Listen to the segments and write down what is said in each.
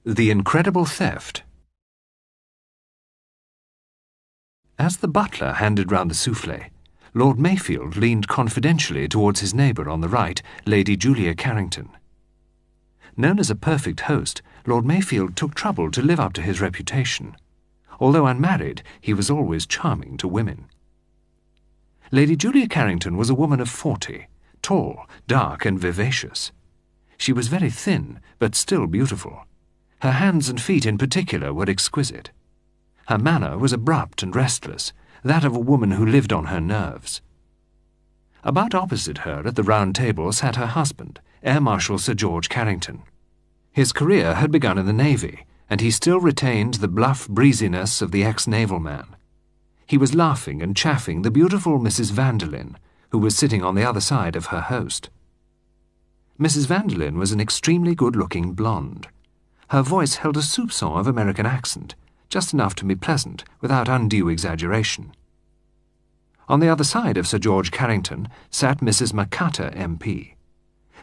The Incredible Theft. As the butler handed round the souffle, Lord Mayfield leaned confidentially towards his neighbour on the right, Lady Julia Carrington. Known as a perfect host, Lord Mayfield took trouble to live up to his reputation. Although unmarried, he was always charming to women. Lady Julia Carrington was a woman of 40, tall, dark, and vivacious. She was very thin, but still beautiful. Her hands and feet in particular were exquisite. Her manner was abrupt and restless, that of a woman who lived on her nerves. About opposite her at the round table sat her husband, Air Marshal Sir George Carrington. His career had begun in the Navy, and he still retained the bluff breeziness of the ex-naval man. He was laughing and chaffing the beautiful Mrs. Vanderlyn, who was sitting on the other side of her host. Mrs. Vanderlyn was an extremely good-looking blonde. Her voice held a soupçon of American accent, just enough to be pleasant, without undue exaggeration. On the other side of Sir George Carrington sat Mrs. Agatha, MP.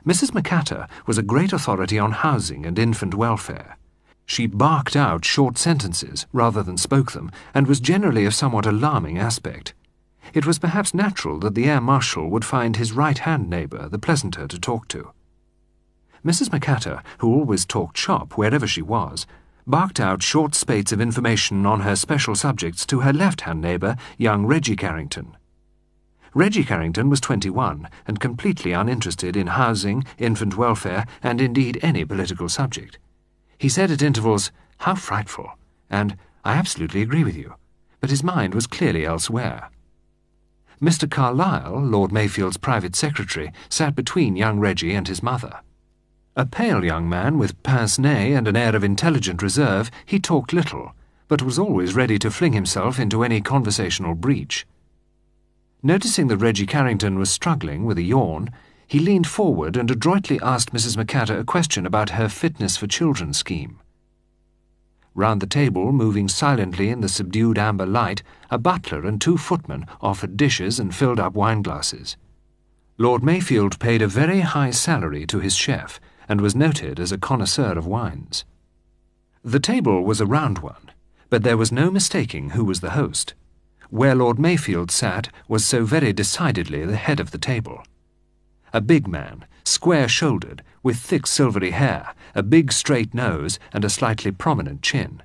Mrs. Agatha was a great authority on housing and infant welfare. She barked out short sentences rather than spoke them, and was generally of somewhat alarming aspect. It was perhaps natural that the Air Marshal would find his right-hand neighbour the pleasanter to talk to. Mrs. Agatha, who always talked shop wherever she was, barked out short spates of information on her special subjects to her left-hand neighbour, young Reggie Carrington. Reggie Carrington was 21 and completely uninterested in housing, infant welfare, and indeed any political subject. He said at intervals, "How frightful," and "I absolutely agree with you," but his mind was clearly elsewhere. Mr. Carlyle, Lord Mayfield's private secretary, sat between young Reggie and his mother. A pale young man with pince-nez and an air of intelligent reserve, he talked little, but was always ready to fling himself into any conversational breach. Noticing that Reggie Carrington was struggling with a yawn, he leaned forward and adroitly asked Mrs. Agatha a question about her Fitness for Children scheme. Round the table, moving silently in the subdued amber light, a butler and 2 footmen offered dishes and filled up wine-glasses. Lord Mayfield paid a very high salary to his chef, and was noted as a connoisseur of wines. The table was a round one, but there was no mistaking who was the host. Where Lord Mayfield sat was so very decidedly the head of the table. A big man, square-shouldered, with thick silvery hair, a big straight nose, and a slightly prominent chin.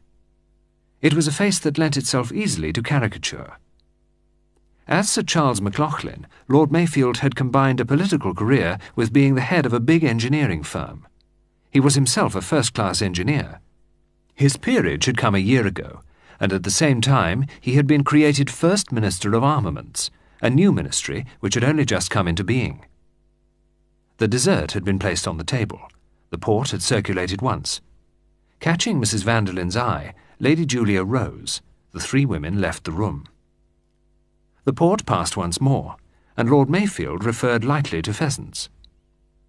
It was a face that lent itself easily to caricature. As Sir Charles McLaughlin, Lord Mayfield had combined a political career with being the head of a big engineering firm. He was himself a first-class engineer. His peerage had come a year ago, and at the same time he had been created First Minister of Armaments, a new ministry which had only just come into being. The dessert had been placed on the table. The port had circulated once. Catching Mrs. Vanderlyn's eye, Lady Julia rose. The 3 women left the room. The port passed once more, and Lord Mayfield referred lightly to pheasants.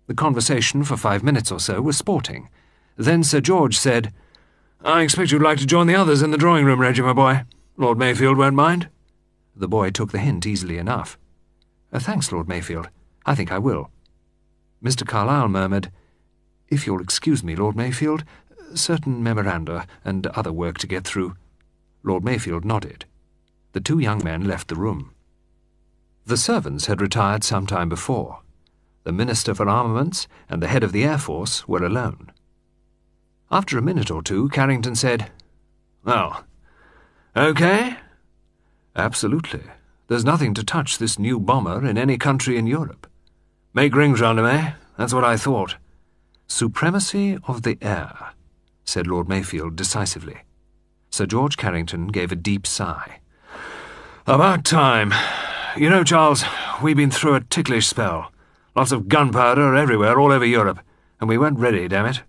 The conversation for 5 minutes or so was sporting. Then Sir George said, "I expect you'd like to join the others in the drawing-room, Reggie, my boy. Lord Mayfield won't mind." The boy took the hint easily enough. "Thanks, Lord Mayfield. I think I will." Mr. Carlyle murmured, "If you'll excuse me, Lord Mayfield, certain memoranda and other work to get through." Lord Mayfield nodded. The 2 young men left the room. The servants had retired some time before. The Minister for Armaments and the head of the Air Force were alone. After a minute or two, Carrington said, "Well, okay?" "Absolutely. There's nothing to touch this new bomber in any country in Europe." "Make rings round him, eh? That's what I thought." "Supremacy of the air," said Lord Mayfield decisively. Sir George Carrington gave a deep sigh. "About time. You know, Charles, we've been through a ticklish spell. Lots of gunpowder everywhere, all over Europe, and we weren't ready, damn it.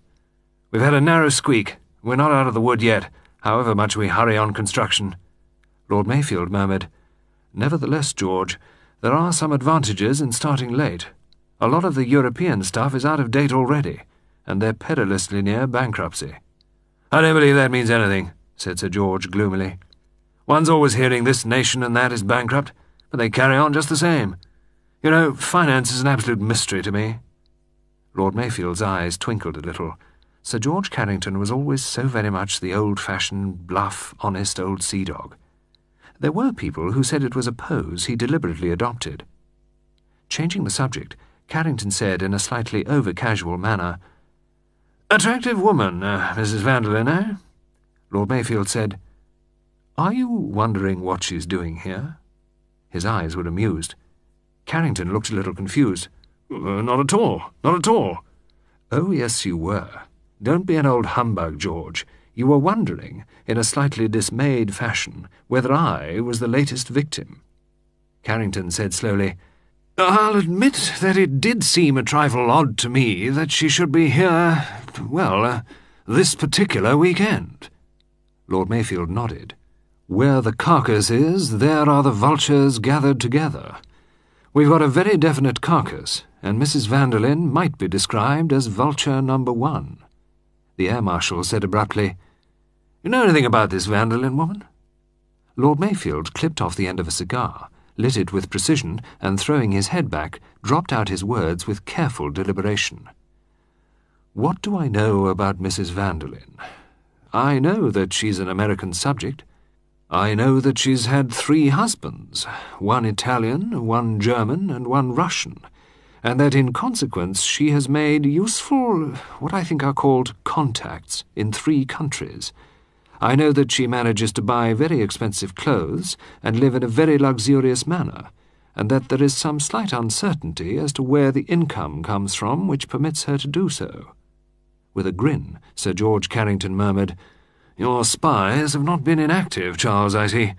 We've had a narrow squeak. We're not out of the wood yet, however much we hurry on construction." Lord Mayfield murmured, "Nevertheless, George, there are some advantages in starting late. A lot of the European stuff is out of date already, and they're perilously near bankruptcy." "I don't believe that means anything," said Sir George gloomily. "One's always hearing this nation and that is bankrupt, but they carry on just the same. You know, finance is an absolute mystery to me." Lord Mayfield's eyes twinkled a little. Sir George Carrington was always so very much the old-fashioned, bluff, honest old sea-dog. There were people who said it was a pose he deliberately adopted. Changing the subject, Carrington said in a slightly over-casual manner, "Attractive woman, Mrs. Vanderlyn, eh?" Lord Mayfield said, "Are you wondering what she's doing here?" His eyes were amused. Carrington looked a little confused. "Not at all, not at all." "Oh, yes, you were. Don't be an old humbug, George. You were wondering, in a slightly dismayed fashion, whether I was the latest victim." Carrington said slowly, "I'll admit that it did seem a trifle odd to me that she should be here, well, this particular weekend." Lord Mayfield nodded. "Where the carcass is, there are the vultures gathered together. We've got a very definite carcass, and Mrs. Vanderlyn might be described as vulture number 1. The Air Marshal said abruptly, "You know anything about this Vanderlyn woman?" Lord Mayfield clipped off the end of a cigar, lit it with precision, and throwing his head back, dropped out his words with careful deliberation. "What do I know about Mrs. Vanderlyn? I know that she's an American subject. I know that she's had 3 husbands, 1 Italian, 1 German, and 1 Russian, and that in consequence she has made useful, what I think are called contacts, in 3 countries. I know that she manages to buy very expensive clothes and live in a very luxurious manner, and that there is some slight uncertainty as to where the income comes from which permits her to do so." With a grin, Sir George Carrington murmured, "Your spies have not been inactive, Charles, I see."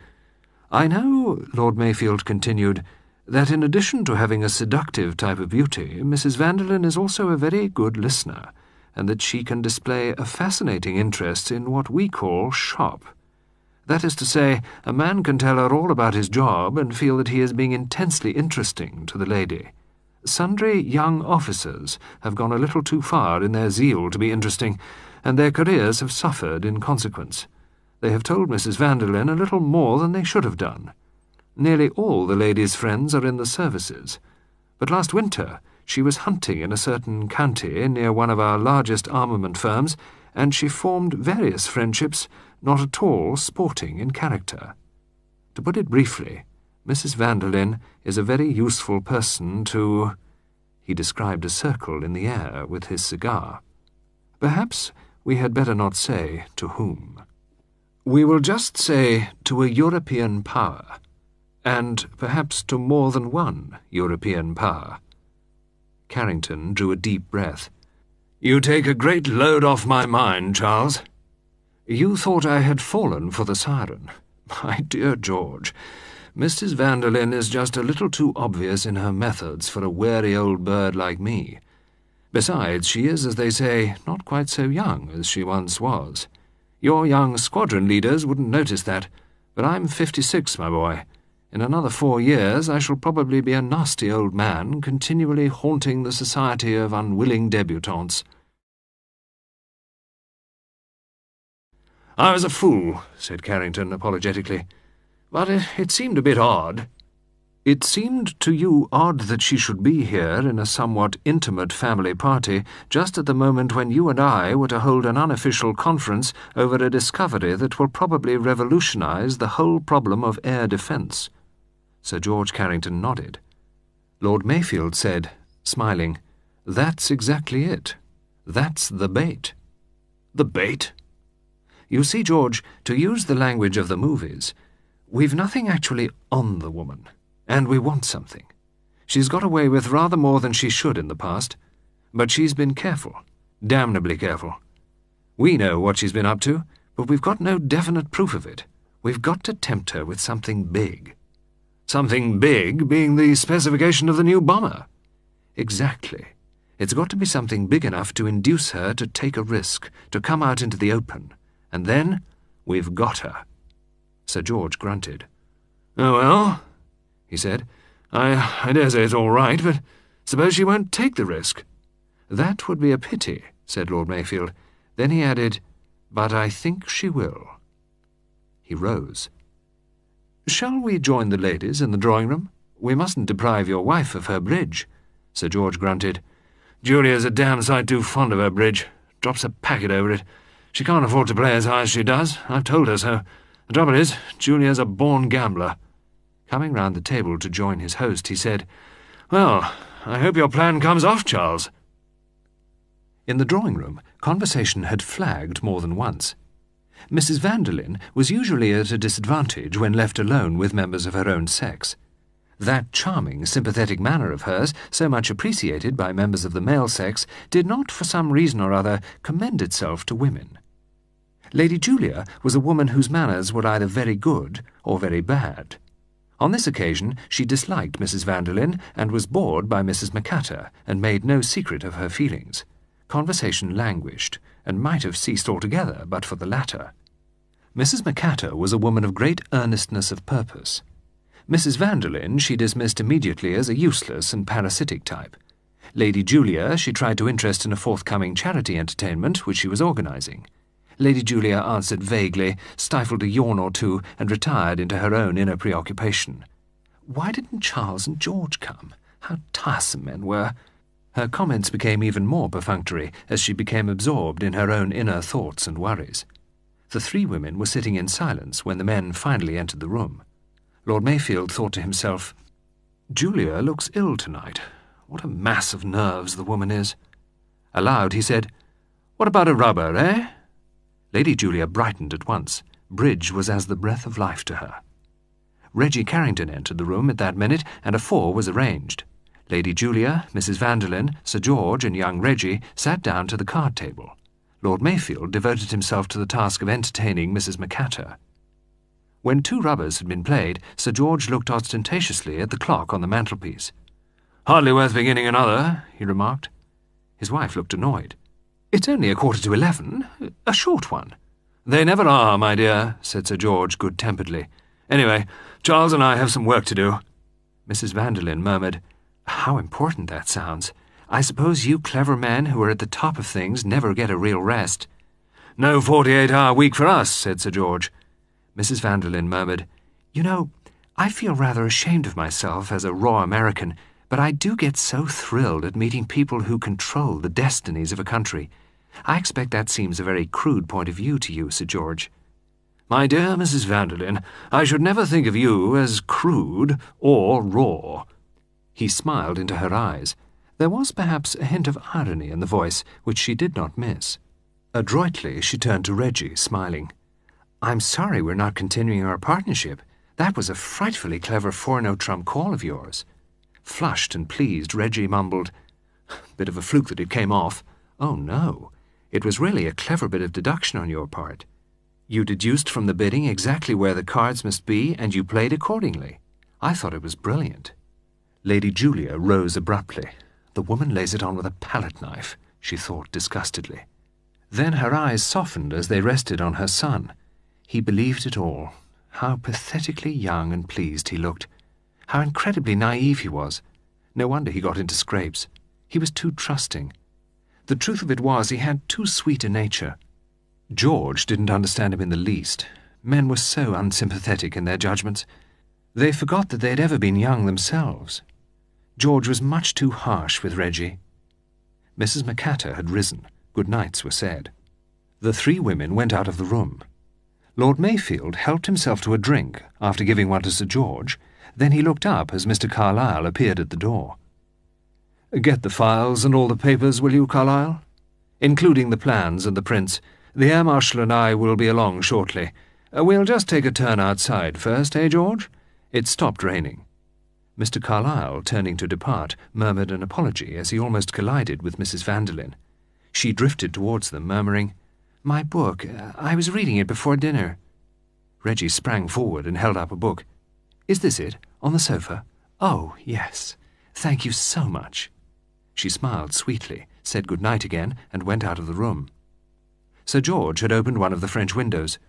"I know," Lord Mayfield continued, "that in addition to having a seductive type of beauty, Mrs. Vanderlyn is also a very good listener, and that she can display a fascinating interest in what we call shop. That is to say, a man can tell her all about his job and feel that he is being intensely interesting to the lady. Sundry young officers have gone a little too far in their zeal to be interesting, and their careers have suffered in consequence. They have told Mrs. Vanderlyn a little more than they should have done. Nearly all the lady's friends are in the services, but last winter she was hunting in a certain county near one of our largest armament firms, and she formed various friendships not at all sporting in character. To put it briefly, Mrs. Vanderlyn is a very useful person to—" He described a circle in the air with his cigar. "Perhaps we had better not say to whom. We will just say to a European power, and perhaps to more than one European power." Carrington drew a deep breath. "You take a great load off my mind, Charles." "You thought I had fallen for the siren. My dear George, Mrs. Vanderlyn is just a little too obvious in her methods for a wary old bird like me. Besides, she is, as they say, not quite so young as she once was. Your young squadron leaders wouldn't notice that, but I'm 56, my boy. In another 4 years I shall probably be a nasty old man, continually haunting the society of unwilling debutantes." "I was a fool," said Carrington apologetically, "but it seemed a bit odd." "It seemed to you odd that she should be here in a somewhat intimate family party just at the moment when you and I were to hold an unofficial conference over a discovery that will probably revolutionize the whole problem of air defence." Sir George Carrington nodded. Lord Mayfield said, smiling, "That's exactly it. That's the bait." "The bait?" "You see, George, to use the language of the movies, we've nothing actually on the woman, and we want something. She's got away with rather more than she should in the past, but she's been careful, damnably careful. We know what she's been up to, but we've got no definite proof of it. We've got to tempt her with something big." "Something big being the specification of the new bomber." "Exactly. It's got to be something big enough to induce her to take a risk, to come out into the open. And then we've got her." Sir George grunted. "Oh, well," he said, I dare say it's all right, but suppose she won't take the risk?" "That would be a pity," said Lord Mayfield. Then he added, "But I think she will." He rose. "Shall we join the ladies in the drawing-room? We mustn't deprive your wife of her bridge." Sir George grunted. "Julia's a damn sight too fond of her bridge. drops a packet over it. She can't afford to play as high as she does. I've told her so. The trouble is, Julia's a born gambler." Coming round the table to join his host, he said, "Well, I hope your plan comes off, Charles." In the drawing-room, conversation had flagged more than once. Mrs. Vanderlyn was usually at a disadvantage when left alone with members of her own sex. That charming, sympathetic manner of hers, so much appreciated by members of the male sex, did not, for some reason or other, commend itself to women. Lady Julia was a woman whose manners were either very good or very bad. On this occasion she disliked Mrs. Vanderlyn and was bored by Mrs. Agatha, and made no secret of her feelings. Conversation languished, and might have ceased altogether but for the latter. Mrs. Agatha was a woman of great earnestness of purpose. Mrs. Vanderlyn she dismissed immediately as a useless and parasitic type. Lady Julia she tried to interest in a forthcoming charity entertainment which she was organising. Lady Julia answered vaguely, stifled a yawn or two, and retired into her own inner preoccupation. Why didn't Charles and George come? How tiresome men were! Her comments became even more perfunctory as she became absorbed in her own inner thoughts and worries. The three women were sitting in silence when the men finally entered the room. Lord Mayfield thought to himself, "Julia looks ill tonight. What a mass of nerves the woman is." Aloud he said, "What about a rubber, eh?" Lady Julia brightened at once. Bridge was as the breath of life to her. Reggie Carrington entered the room at that minute, and a four was arranged. Lady Julia, Mrs. Vanderlyn, Sir George, and young Reggie sat down to the card table. Lord Mayfield devoted himself to the task of entertaining Mrs. Agatha. When 2 rubbers had been played, Sir George looked ostentatiously at the clock on the mantelpiece. "Hardly worth beginning another," he remarked. His wife looked annoyed. "It's only 11:15, a short one." "They never are, my dear," said Sir George good-temperedly. "Anyway, Charles and I have some work to do." Mrs. Vanderlyn murmured, "How important that sounds. I suppose you clever men who are at the top of things never get a real rest." "No 48-hour week for us," said Sir George. Mrs. Vanderlyn murmured, "You know, I feel rather ashamed of myself as a raw American, but I do get so thrilled at meeting people who control the destinies of a country. I expect that seems a very crude point of view to you, Sir George." "My dear Mrs. Vanderlyn, I should never think of you as crude or raw." He smiled into her eyes. There was perhaps a hint of irony in the voice, which she did not miss. Adroitly she turned to Reggie, smiling. "I'm sorry we're not continuing our partnership. That was a frightfully clever 4-note trump call of yours." Flushed and pleased, Reggie mumbled, "Bit of a fluke that it came off." "Oh, no. It was really a clever bit of deduction on your part. You deduced from the bidding exactly where the cards must be, and you played accordingly. I thought it was brilliant." Lady Julia rose abruptly. The woman lays it on with a palette knife, she thought disgustedly. Then her eyes softened as they rested on her son. He believed it all. How pathetically young and pleased he looked. How incredibly naive he was. No wonder he got into scrapes. He was too trusting. The truth of it was he had too sweet a nature. George didn't understand him in the least. Men were so unsympathetic in their judgments. They forgot that they had ever been young themselves. George was much too harsh with Reggie. Mrs. Agatha had risen. Good nights were said. The 3 women went out of the room. Lord Mayfield helped himself to a drink after giving one to Sir George. Then he looked up as Mr. Carlyle appeared at the door. "Get the files and all the papers, will you, Carlyle? Including the plans and the prints. The Air Marshal and I will be along shortly. We'll just take a turn outside first, eh, George? It's stopped raining." Mr. Carlyle, turning to depart, murmured an apology as he almost collided with Mrs. Vanderlyn. She drifted towards them, murmuring, "My book. I was reading it before dinner." Reggie sprang forward and held up a book. "Is this it? On the sofa? Oh, yes. Thank you so much." She smiled sweetly, said good night again, and went out of the room. Sir George had opened one of the French windows.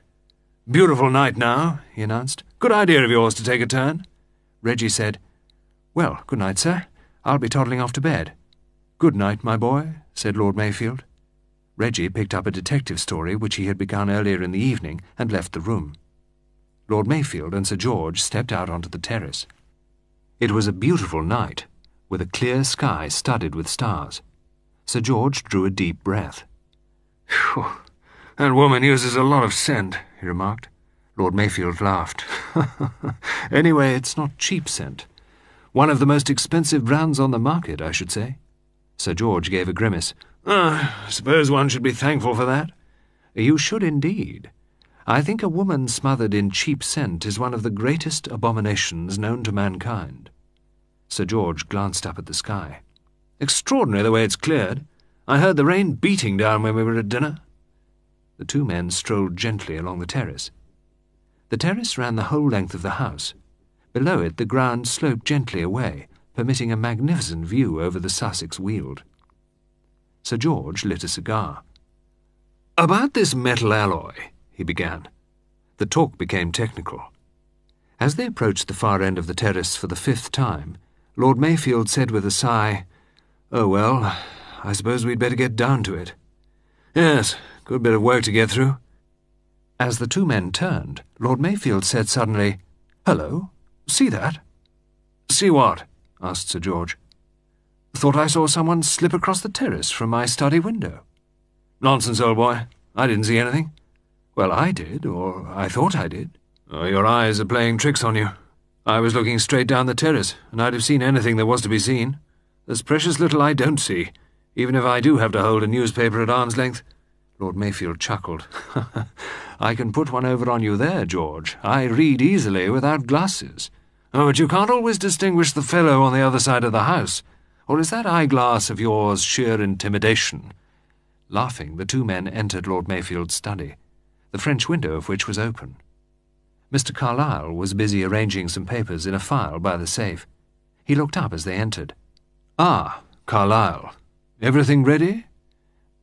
"Beautiful night now," he announced. "Good idea of yours to take a turn." Reggie said, "Well, good night, sir. I'll be toddling off to bed." "Good night, my boy," said Lord Mayfield. Reggie picked up a detective story which he had begun earlier in the evening and left the room. Lord Mayfield and Sir George stepped out onto the terrace. It was a beautiful night, with a clear sky studded with stars. Sir George drew a deep breath. "Phew, that woman uses a lot of scent," he remarked. Lord Mayfield laughed. "Anyway, it's not cheap scent. One of the most expensive brands on the market, I should say." Sir George gave a grimace. "I suppose one should be thankful for that." "You should indeed. I think a woman smothered in cheap scent is one of the greatest abominations known to mankind." Sir George glanced up at the sky. "Extraordinary the way it's cleared. I heard the rain beating down when we were at dinner." The two men strolled gently along the terrace. The terrace ran the whole length of the house. Below it the ground sloped gently away, permitting a magnificent view over the Sussex Weald. Sir George lit a cigar. "About this metal alloy," he began. The talk became technical. As they approached the far end of the terrace for the 5th time, Lord Mayfield said with a sigh, "Oh, well, I suppose we'd better get down to it." "Yes, good bit of work to get through." As the two men turned, Lord Mayfield said suddenly, "Hello, see that?" "See what?" asked Sir George. "Thought I saw someone slip across the terrace from my study window." "Nonsense, old boy. I didn't see anything." "Well, I did, or I thought I did." "Oh, your eyes are playing tricks on you. I was looking straight down the terrace, and I'd have seen anything there was to be seen. There's precious little I don't see, even if I do have to hold a newspaper at arm's length." Lord Mayfield chuckled. "I can put one over on you there, George. I read easily without glasses." "Oh, but you can't always distinguish the fellow on the other side of the house. Or is that eyeglass of yours sheer intimidation?" Laughing, the two men entered Lord Mayfield's study, the French window of which was open. Mr. Carlyle was busy arranging some papers in a file by the safe. He looked up as they entered. "Ah, Carlyle. Everything ready?"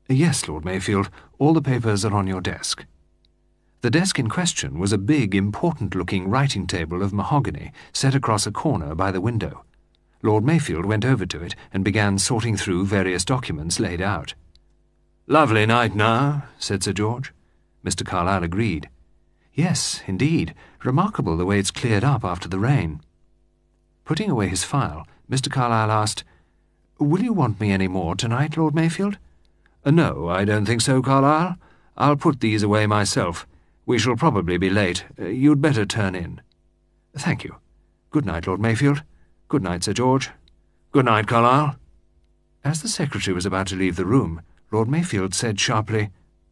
"Yes, Lord Mayfield. All the papers are on your desk." The desk in question was a big, important-looking writing table of mahogany set across a corner by the window. Lord Mayfield went over to it and began sorting through various documents laid out. "Lovely night now," said Sir George. Mr. Carlyle agreed. "Yes, indeed. Remarkable the way it's cleared up after the rain." Putting away his file, Mr. Carlyle asked, "Will you want me any more tonight, Lord Mayfield?" "No, I don't think so, Carlyle. I'll put these away myself. We shall probably be late. You'd better turn in." "Thank you. Good night, Lord Mayfield. Good night, Sir George." "Good night, Carlyle." As the secretary was about to leave the room, Lord Mayfield said sharply,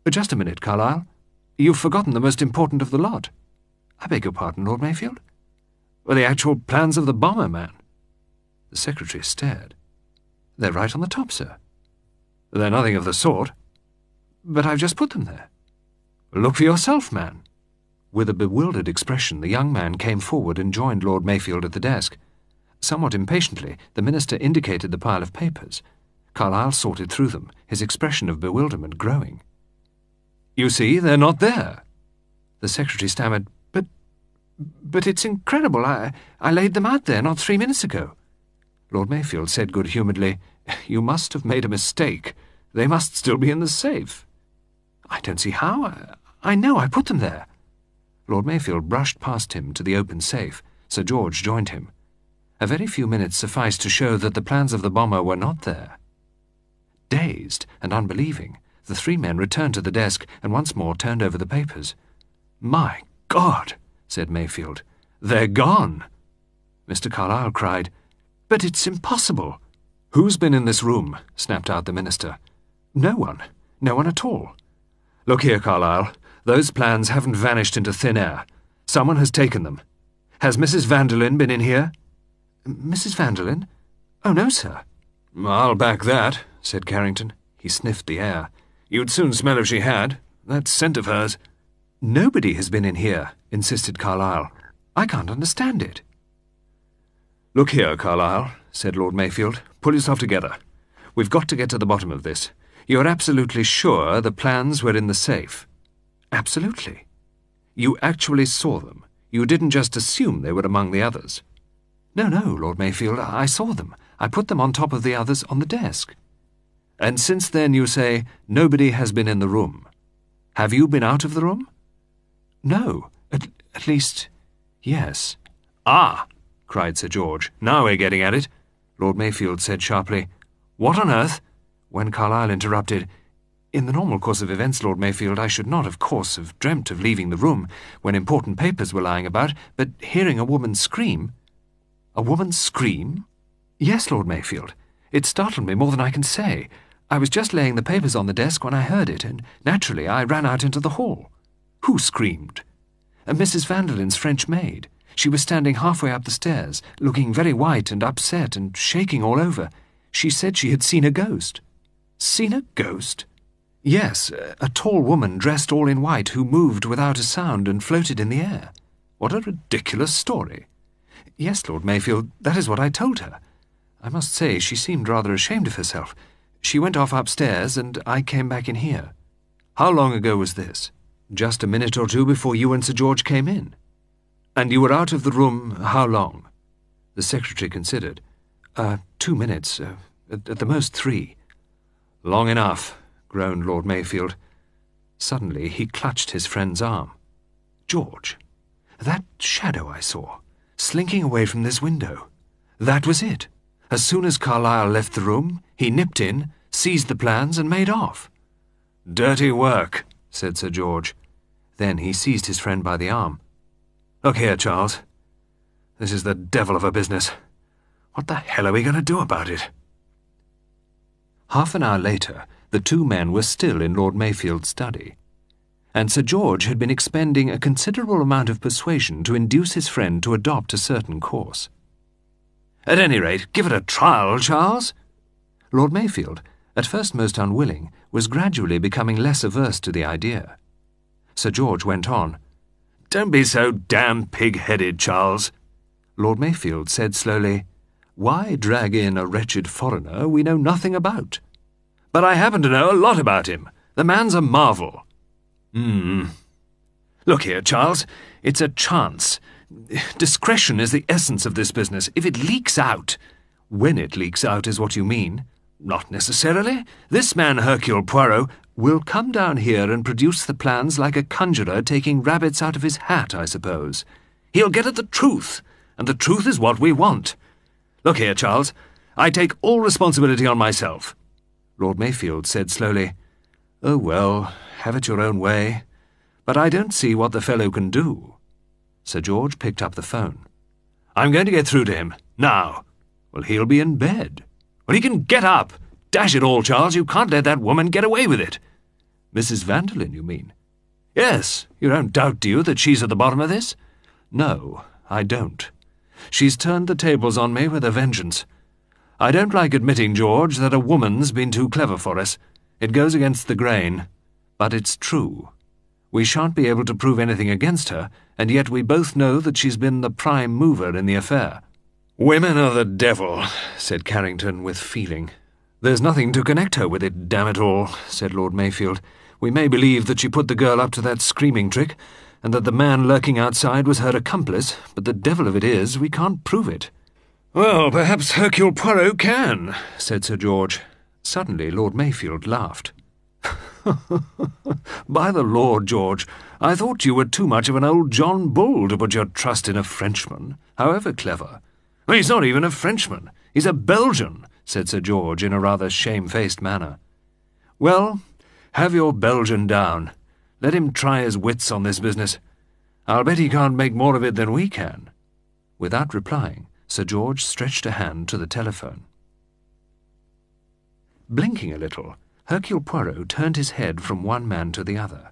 "Just a minute, Carlyle. You've forgotten the most important of the lot." "I beg your pardon, Lord Mayfield?" "Well, the actual plans of the bomber, man." The secretary stared. "They're right on the top, sir." "They're nothing of the sort." "But I've just put them there." "Look for yourself, man." With a bewildered expression, the young man came forward and joined Lord Mayfield at the desk. Somewhat impatiently, the minister indicated the pile of papers. Carlyle sorted through them, his expression of bewilderment growing. "You see, they're not there." The secretary stammered, But it's incredible. I laid them out there not 3 minutes ago." Lord Mayfield said good-humouredly, "You must have made a mistake. They must still be in the safe." "I don't see how. I know I put them there." Lord Mayfield brushed past him to the open safe. Sir George joined him. A very few minutes sufficed to show that the plans of the bomber were not there. Dazed and unbelieving, the three men returned to the desk and once more turned over the papers. "My God!" said Mayfield. "They're gone!" Mr. Carlyle cried, "But it's impossible!" "Who's been in this room?" snapped out the minister. "No one. No one at all." "Look here, Carlyle. Those plans haven't vanished into thin air. Someone has taken them. Has Mrs. Vanderlyn been in here?" "Mrs. Vanderlyn? Oh, no, sir." "I'll back that," said Carrington. He sniffed the air. "You'd soon smell if she had. That scent of hers." "Nobody has been in here," insisted Carlyle. "I can't understand it." "Look here, Carlyle," said Lord Mayfield. "Pull yourself together. We've got to get to the bottom of this. You're absolutely sure the plans were in the safe?" "Absolutely." "You actually saw them? You didn't just assume they were among the others?" "No, Lord Mayfield, I saw them. I put them on top of the others on the desk." "And since then you say nobody has been in the room. Have you been out of the room?" "No. At least, yes." "Ah!" cried Sir George. "Now we're getting at it." Lord Mayfield said sharply, "What on earth—" when Carlyle interrupted, In the normal course of events, Lord Mayfield, I should not, of course, have dreamt of leaving the room when important papers were lying about, but hearing a woman scream—" "A woman scream?" "Yes, Lord Mayfield. It startled me more than I can say. I was just laying the papers on the desk when I heard it, and naturally I ran out into the hall." "Who screamed?" "Mrs. Vanderlyn's French maid. She was standing halfway up the stairs, looking very white and upset and shaking all over. She said she had seen a ghost." "Seen a ghost?" "Yes, a tall woman dressed all in white who moved without a sound and floated in the air." "What a ridiculous story." "Yes, Lord Mayfield, that is what I told her. I must say she seemed rather ashamed of herself. She went off upstairs and I came back in here." "How long ago was this?" "Just a minute or two before you and Sir George came in." "And you were out of the room how long?" The secretary considered. 2 minutes, at the most 3. "Long enough," groaned Lord Mayfield. Suddenly he clutched his friend's arm. "George, that shadow I saw, slinking away from this window, that was it. As soon as Carlyle left the room, he nipped in, seized the plans and made off." "Dirty work," said Sir George. Then he seized his friend by the arm. "Look here, Charles. This is the devil of a business. What the hell are we going to do about it?" Half an hour later, the two men were still in Lord Mayfield's study, and Sir George had been expending a considerable amount of persuasion to induce his friend to adopt a certain course. "At any rate, give it a trial, Charles." Lord Mayfield, at first most unwilling, was gradually becoming less averse to the idea. Sir George went on. "Don't be so damn pig-headed, Charles." Lord Mayfield said slowly, "Why drag in a wretched foreigner we know nothing about?" "But I happen to know a lot about him. The man's a marvel." Look here, Charles, it's a chance. Discretion is the essence of this business. If it leaks out—" "When it leaks out is what you mean." "Not necessarily. This man Hercule Poirot—" "Will come down here and produce the plans like a conjurer taking rabbits out of his hat, I suppose." "He'll get at the truth, and the truth is what we want. Look here, Charles, I take all responsibility on myself." Lord Mayfield said slowly, "Oh, well, have it your own way. But I don't see what the fellow can do." Sir George picked up the phone. "I'm going to get through to him, now." "Well, he'll be in bed." "Well, he can get up. Dash it all, Charles, you can't let that woman get away with it." "Mrs. Vanderlyn, you mean?" "Yes. You don't doubt, do you, that she's at the bottom of this?" "No, I don't. She's turned the tables on me with a vengeance. I don't like admitting, George, that a woman's been too clever for us. It goes against the grain. But it's true. We shan't be able to prove anything against her, and yet we both know that she's been the prime mover in the affair." "Women are the devil," said Carrington with feeling. "There's nothing to connect her with it, damn it all," said Lord Mayfield. "We may believe that she put the girl up to that screaming trick, and that the man lurking outside was her accomplice, but the devil of it is, we can't prove it." "Well, perhaps Hercule Poirot can," said Sir George. Suddenly Lord Mayfield laughed. "By the Lord, George, I thought you were too much of an old John Bull to put your trust in a Frenchman, however clever." "Well, he's not even a Frenchman. He's a Belgian," said Sir George in a rather shamefaced manner. "Well, have your Belgian down. Let him try his wits on this business. I'll bet he can't make more of it than we can." Without replying, Sir George stretched a hand to the telephone. Blinking a little, Hercule Poirot turned his head from one man to the other.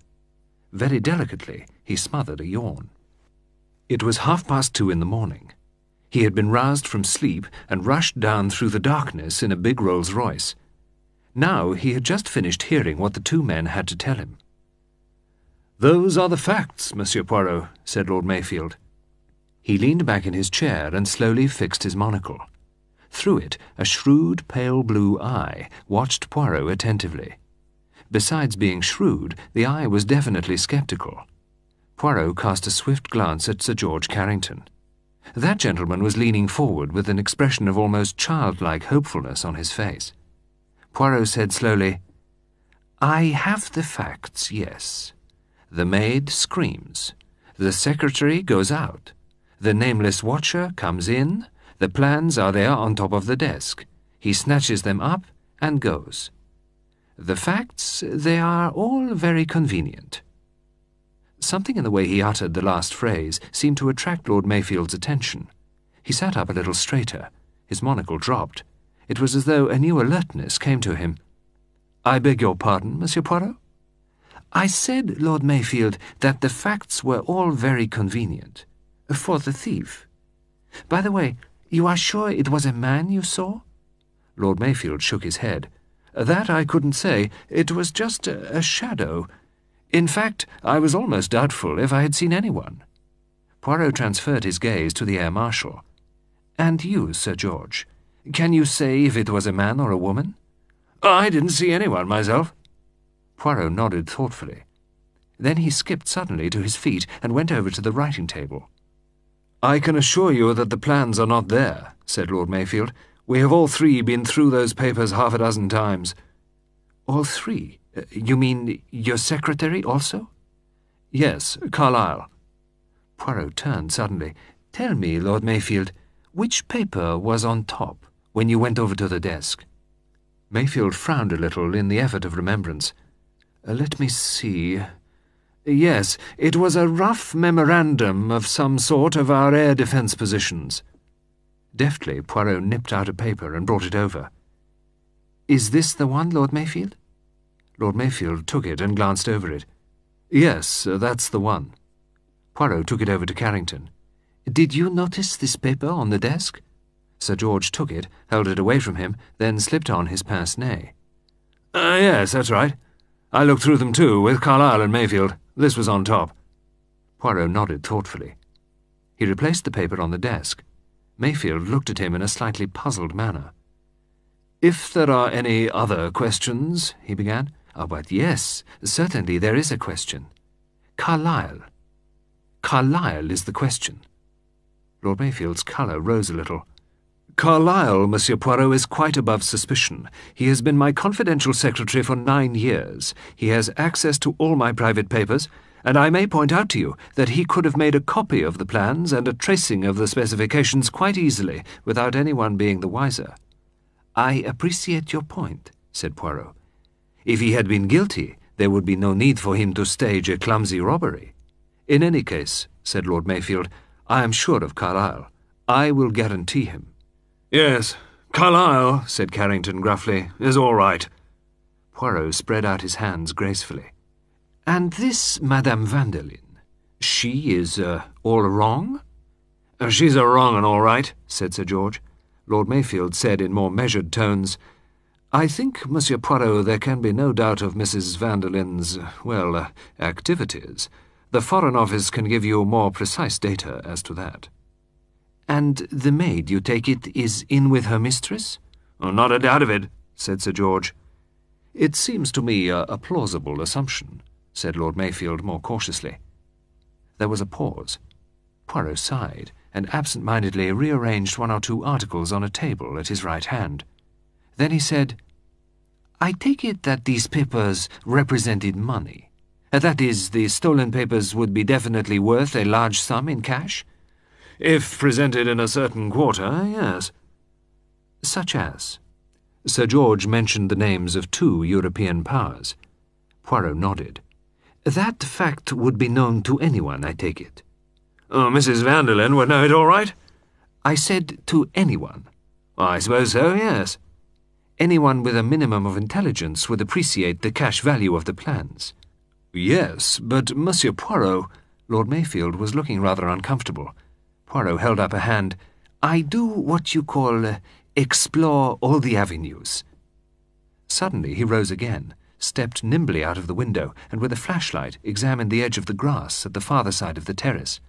Very delicately, he smothered a yawn. It was 2:30 in the morning. He had been roused from sleep and rushed down through the darkness in a big Rolls-Royce. Now he had just finished hearing what the two men had to tell him. "Those are the facts, Monsieur Poirot," said Lord Mayfield. He leaned back in his chair and slowly fixed his monocle. Through it, a shrewd, pale blue eye watched Poirot attentively. Besides being shrewd, the eye was definitely sceptical. Poirot cast a swift glance at Sir George Carrington. That gentleman was leaning forward with an expression of almost childlike hopefulness on his face. Poirot said slowly, "I have the facts, yes. The maid screams. The secretary goes out. The nameless watcher comes in. The plans are there on top of the desk. He snatches them up and goes. The facts, they are all very convenient." Something in the way he uttered the last phrase seemed to attract Lord Mayfield's attention. He sat up a little straighter. His monocle dropped. It was as though a new alertness came to him. "I beg your pardon, Monsieur Poirot?" "I said, Lord Mayfield, that the facts were all very convenient. For the thief. By the way, you are sure it was a man you saw?" Lord Mayfield shook his head. "That I couldn't say. It was just a shadow. In fact, I was almost doubtful if I had seen anyone." Poirot transferred his gaze to the Air Marshal. "And you, Sir George, can you say if it was a man or a woman?" "I didn't see anyone myself." Poirot nodded thoughtfully. Then he skipped suddenly to his feet and went over to the writing table. "I can assure you that the plans are not there," said Lord Mayfield. "We have all three been through those papers half a dozen times." "All three? You mean your secretary also?" "Yes, Carlyle." Poirot turned suddenly. "Tell me, Lord Mayfield, which paper was on top when you went over to the desk?" Mayfield frowned a little in the effort of remembrance. "Let me see. Yes, it was a rough memorandum of some sort of our air defence positions." Deftly, Poirot nipped out a paper and brought it over. "Is this the one, Lord Mayfield?" Lord Mayfield took it and glanced over it. "Yes, that's the one." Poirot took it over to Carrington. "Did you notice this paper on the desk?" Sir George took it, held it away from him, then slipped on his pince-nez. "Yes, that's right. I looked through them too, with Carlyle and Mayfield. This was on top." Poirot nodded thoughtfully. He replaced the paper on the desk. Mayfield looked at him in a slightly puzzled manner. "If there are any other questions," he began. "But yes, certainly there is a question. Carlyle. Carlyle is the question." Lord Mayfield's colour rose a little. "Carlyle, Monsieur Poirot, is quite above suspicion. He has been my confidential secretary for 9 years. He has access to all my private papers, and I may point out to you that he could have made a copy of the plans and a tracing of the specifications quite easily, without anyone being the wiser." "I appreciate your point," said Poirot. "If he had been guilty, there would be no need for him to stage a clumsy robbery. In any case," said Lord Mayfield, "I am sure of Carlyle. I will guarantee him." "Yes, Carlyle," said Carrington gruffly, "is all right." Poirot spread out his hands gracefully. "And this Madame Vanderlyn, she is all wrong?" "She's a wrong and all right," said Sir George. Lord Mayfield said in more measured tones, "I think, Monsieur Poirot, there can be no doubt of Mrs. Vanderlyn's, activities. The Foreign Office can give you more precise data as to that." "And the maid, you take it, is in with her mistress?" "Oh, not a doubt of it," said Sir George. "It seems to me a plausible assumption," said Lord Mayfield more cautiously. There was a pause. Poirot sighed, and absent-mindedly rearranged 1 or 2 articles on a table at his right hand. Then he said, "I take it that these papers represented money. That is, the stolen papers would be definitely worth a large sum in cash?" "If presented in a certain quarter, yes." "Such as?" Sir George mentioned the names of 2 European powers. Poirot nodded. "That fact would be known to anyone, I take it." "Oh, Mrs. Vanderlyn would know it all right." "I said to anyone." "I suppose so, yes." "Anyone with a minimum of intelligence would appreciate the cash value of the plans." "Yes, but Monsieur Poirot—" Lord Mayfield was looking rather uncomfortable. Poirot held up a hand. "I do what you call explore all the avenues." Suddenly he rose again, stepped nimbly out of the window, and with a flashlight examined the edge of the grass at the farther side of the terrace.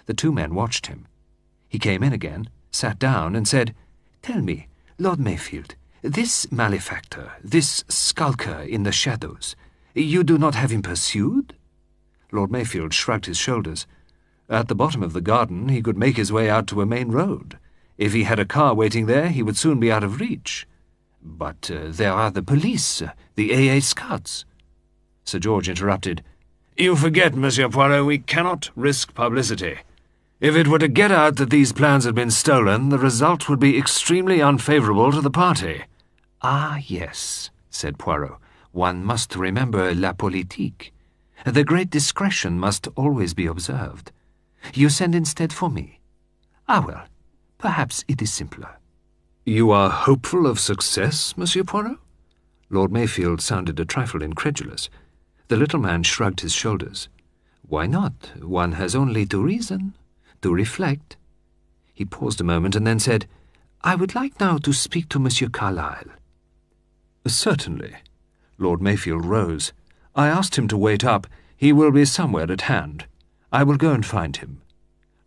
The 2 men watched him. He came in again, sat down, and said, "Tell me, Lord Mayfield, this malefactor, this skulker in the shadows, you do not have him pursued?" Lord Mayfield shrugged his shoulders. "At the bottom of the garden he could make his way out to a main road. If he had a car waiting there, he would soon be out of reach." "But there are the police, the AA scouts." Sir George interrupted. "You forget, Monsieur Poirot, we cannot risk publicity. If it were to get out that these plans had been stolen, the result would be extremely unfavourable to the party." "Ah, yes," said Poirot. One must remember la politique. The great discretion must always be observed. You send instead for me. Ah, well, perhaps it is simpler." "You are hopeful of success, Monsieur Poirot?" Lord Mayfield sounded a trifle incredulous. The little man shrugged his shoulders. "Why not? One has only to reason, to reflect." He paused a moment and then said, "I would like now to speak to Monsieur Carlyle." "Certainly." Lord Mayfield rose. "I asked him to wait up. He will be somewhere at hand. I will go and find him."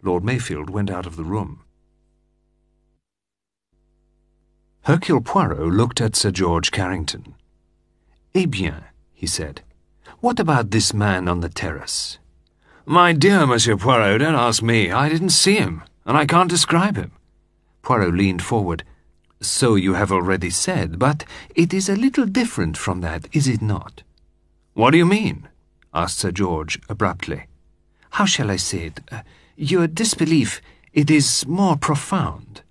Lord Mayfield went out of the room. Hercule Poirot looked at Sir George Carrington. "Eh bien," he said, "what about this man on the terrace?" "My dear Monsieur Poirot, don't ask me. I didn't see him, and I can't describe him." Poirot leaned forward. "So you have already said, but it is a little different from that, is it not?" "What do you mean?" asked Sir George abruptly. "How shall I say it? Your disbelief, it is more profound."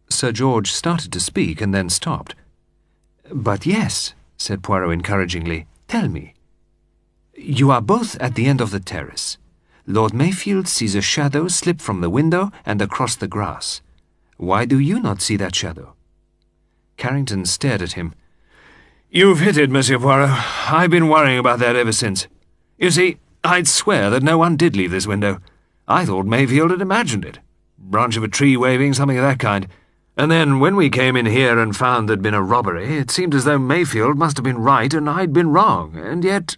Sir George started to speak and then stopped. "But yes," said Poirot encouragingly, "tell me. You are both at the end of the terrace. Lord Mayfield sees a shadow slip from the window and across the grass. Why do you not see that shadow?" Carrington stared at him. "You've hit it, Monsieur Poirot. I've been worrying about that ever since. You see, I'd swear that no one did leave this window. I thought Mayfield had imagined it. Branch of a tree waving, something of that kind. And then, when we came in here and found there'd been a robbery, it seemed as though Mayfield must have been right and I'd been wrong, and yet—"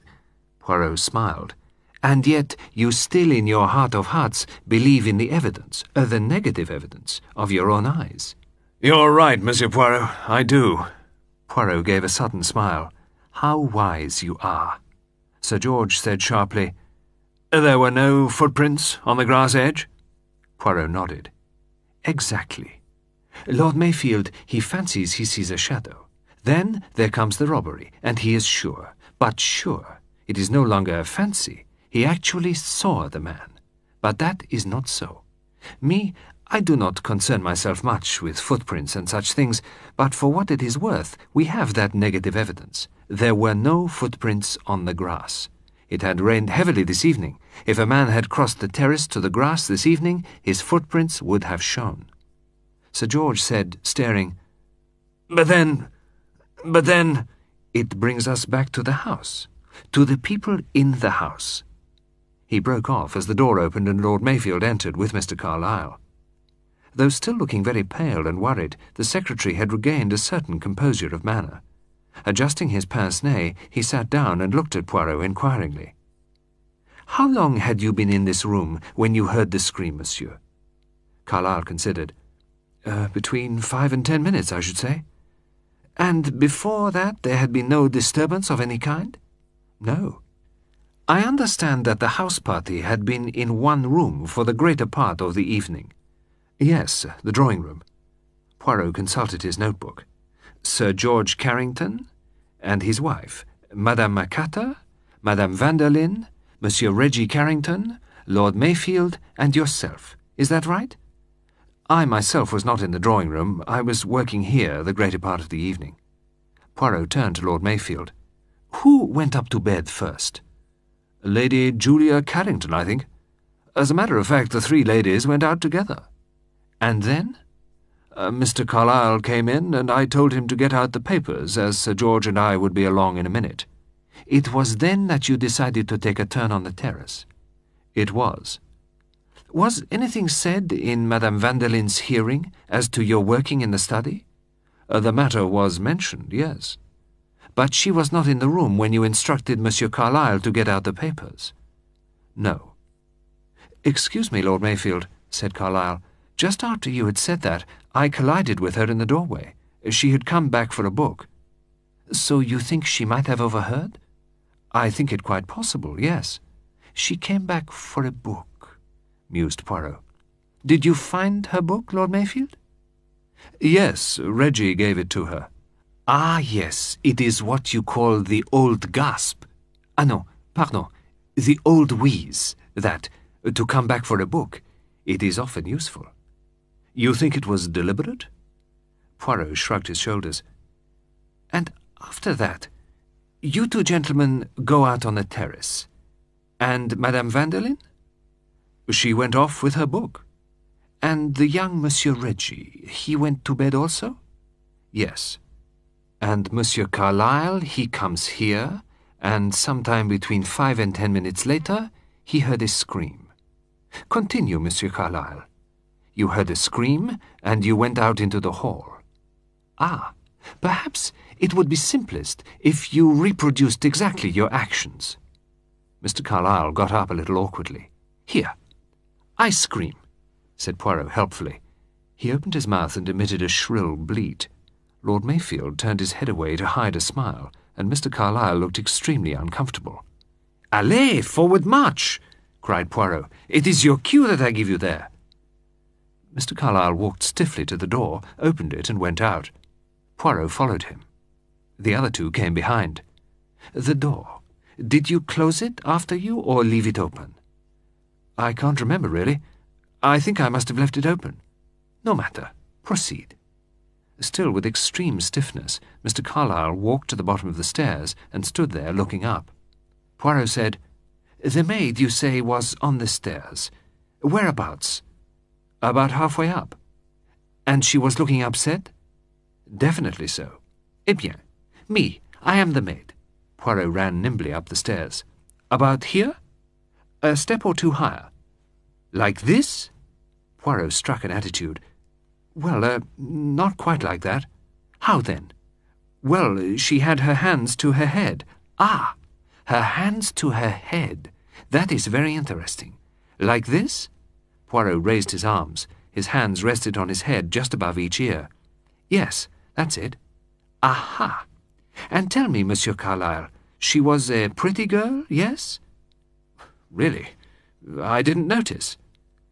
Poirot smiled. "And yet you still in your heart of hearts believe in the evidence, the negative evidence, of your own eyes." "You're right, Monsieur Poirot, I do." Poirot gave a sudden smile. "How wise you are." Sir George said sharply, "There were no footprints on the grass edge?" Poirot nodded. "Exactly. Lord Mayfield, he fancies he sees a shadow. Then there comes the robbery, and he is sure, but sure, it is no longer a fancy. He actually saw the man. But that is not so. Me, I do not concern myself much with footprints and such things, but for what it is worth, we have that negative evidence. There were no footprints on the grass. It had rained heavily this evening. If a man had crossed the terrace to the grass this evening, his footprints would have shown." Sir George said, staring, But then... It brings us back to the house, to the people in the house." He broke off as the door opened and Lord Mayfield entered with Mr. Carlyle. Though still looking very pale and worried, the secretary had regained a certain composure of manner. Adjusting his pince-nez, he sat down and looked at Poirot inquiringly. "How long had you been in this room when you heard the scream, monsieur?" Carlyle considered. Between 5 and 10 minutes, I should say." "And before that there had been no disturbance of any kind?" "No." "I understand that the house party had been in one room for the greater part of the evening." "Yes, the drawing-room." Poirot consulted his notebook. "Sir George Carrington and his wife, Madame Agatha, Madame Vanderlyn, Monsieur Reggie Carrington, Lord Mayfield, and yourself. Is that right?" "I myself was not in the drawing-room. I was working here the greater part of the evening." Poirot turned to Lord Mayfield. "Who went up to bed first?" "Lady Julia Carrington, I think. As a matter of fact, the three ladies went out together." "And then?" Mr. Carlyle came in, and I told him to get out the papers, as Sir George and I would be along in a minute." "It was then that you decided to take a turn on the terrace?" "It was." "Was anything said in Madame Vanderlyn's hearing as to your working in the study?" The matter was mentioned, yes." "But she was not in the room when you instructed Monsieur Carlyle to get out the papers?" "No." "Excuse me, Lord Mayfield," said Carlyle. "Just after you had said that, I collided with her in the doorway. She had come back for a book." "So you think she might have overheard?" "I think it quite possible, yes." "She came back for a book," mused Poirot. "Did you find her book, Lord Mayfield?" "Yes, Reggie gave it to her." "Ah, yes, it is what you call the old gasp. Ah, no, pardon, the old wheeze, that, to come back for a book, it is often useful." "You think it was deliberate?" Poirot shrugged his shoulders. "And after that, You two gentlemen go out on the terrace. And Madame Vanderlyn? She went off with her book. And the young Monsieur Reggie, he went to bed also? Yes. And Monsieur Carlyle, he comes here, and sometime between 5 and 10 minutes later, he heard a scream. Continue, Monsieur Carlyle. You heard a scream, and you went out into the hall. Ah, perhaps it would be simplest if you reproduced exactly your actions. Mr. Carlyle got up a little awkwardly. Here, I scream, said Poirot helpfully. He opened his mouth and emitted a shrill bleat. Lord Mayfield turned his head away to hide a smile, and Mr. Carlyle looked extremely uncomfortable. Allez, forward march! Cried Poirot. It is your cue that I give you there. Mr. Carlyle walked stiffly to the door, opened it, and went out. Poirot followed him. The other two came behind. The door. Did you close it after you, or leave it open? I can't remember, really. I think I must have left it open. No matter. Proceed. Still with extreme stiffness, Mr. Carlyle walked to the bottom of the stairs and stood there looking up. Poirot said, The maid, you say, was on the stairs. Whereabouts? About halfway up. And she was looking upset? Definitely so. Eh bien, me, I am the maid. Poirot ran nimbly up the stairs. About here? A step or two higher. Like this? Poirot struck an attitude. Well, not quite like that. How then? Well, she had her hands to her head. Ah, her hands to her head. That is very interesting. Like this? Poirot raised his arms. His hands rested on his head just above each ear. Yes, that's it. Aha! And tell me, Monsieur Carlyle, she was a pretty girl, yes? Really? I didn't notice.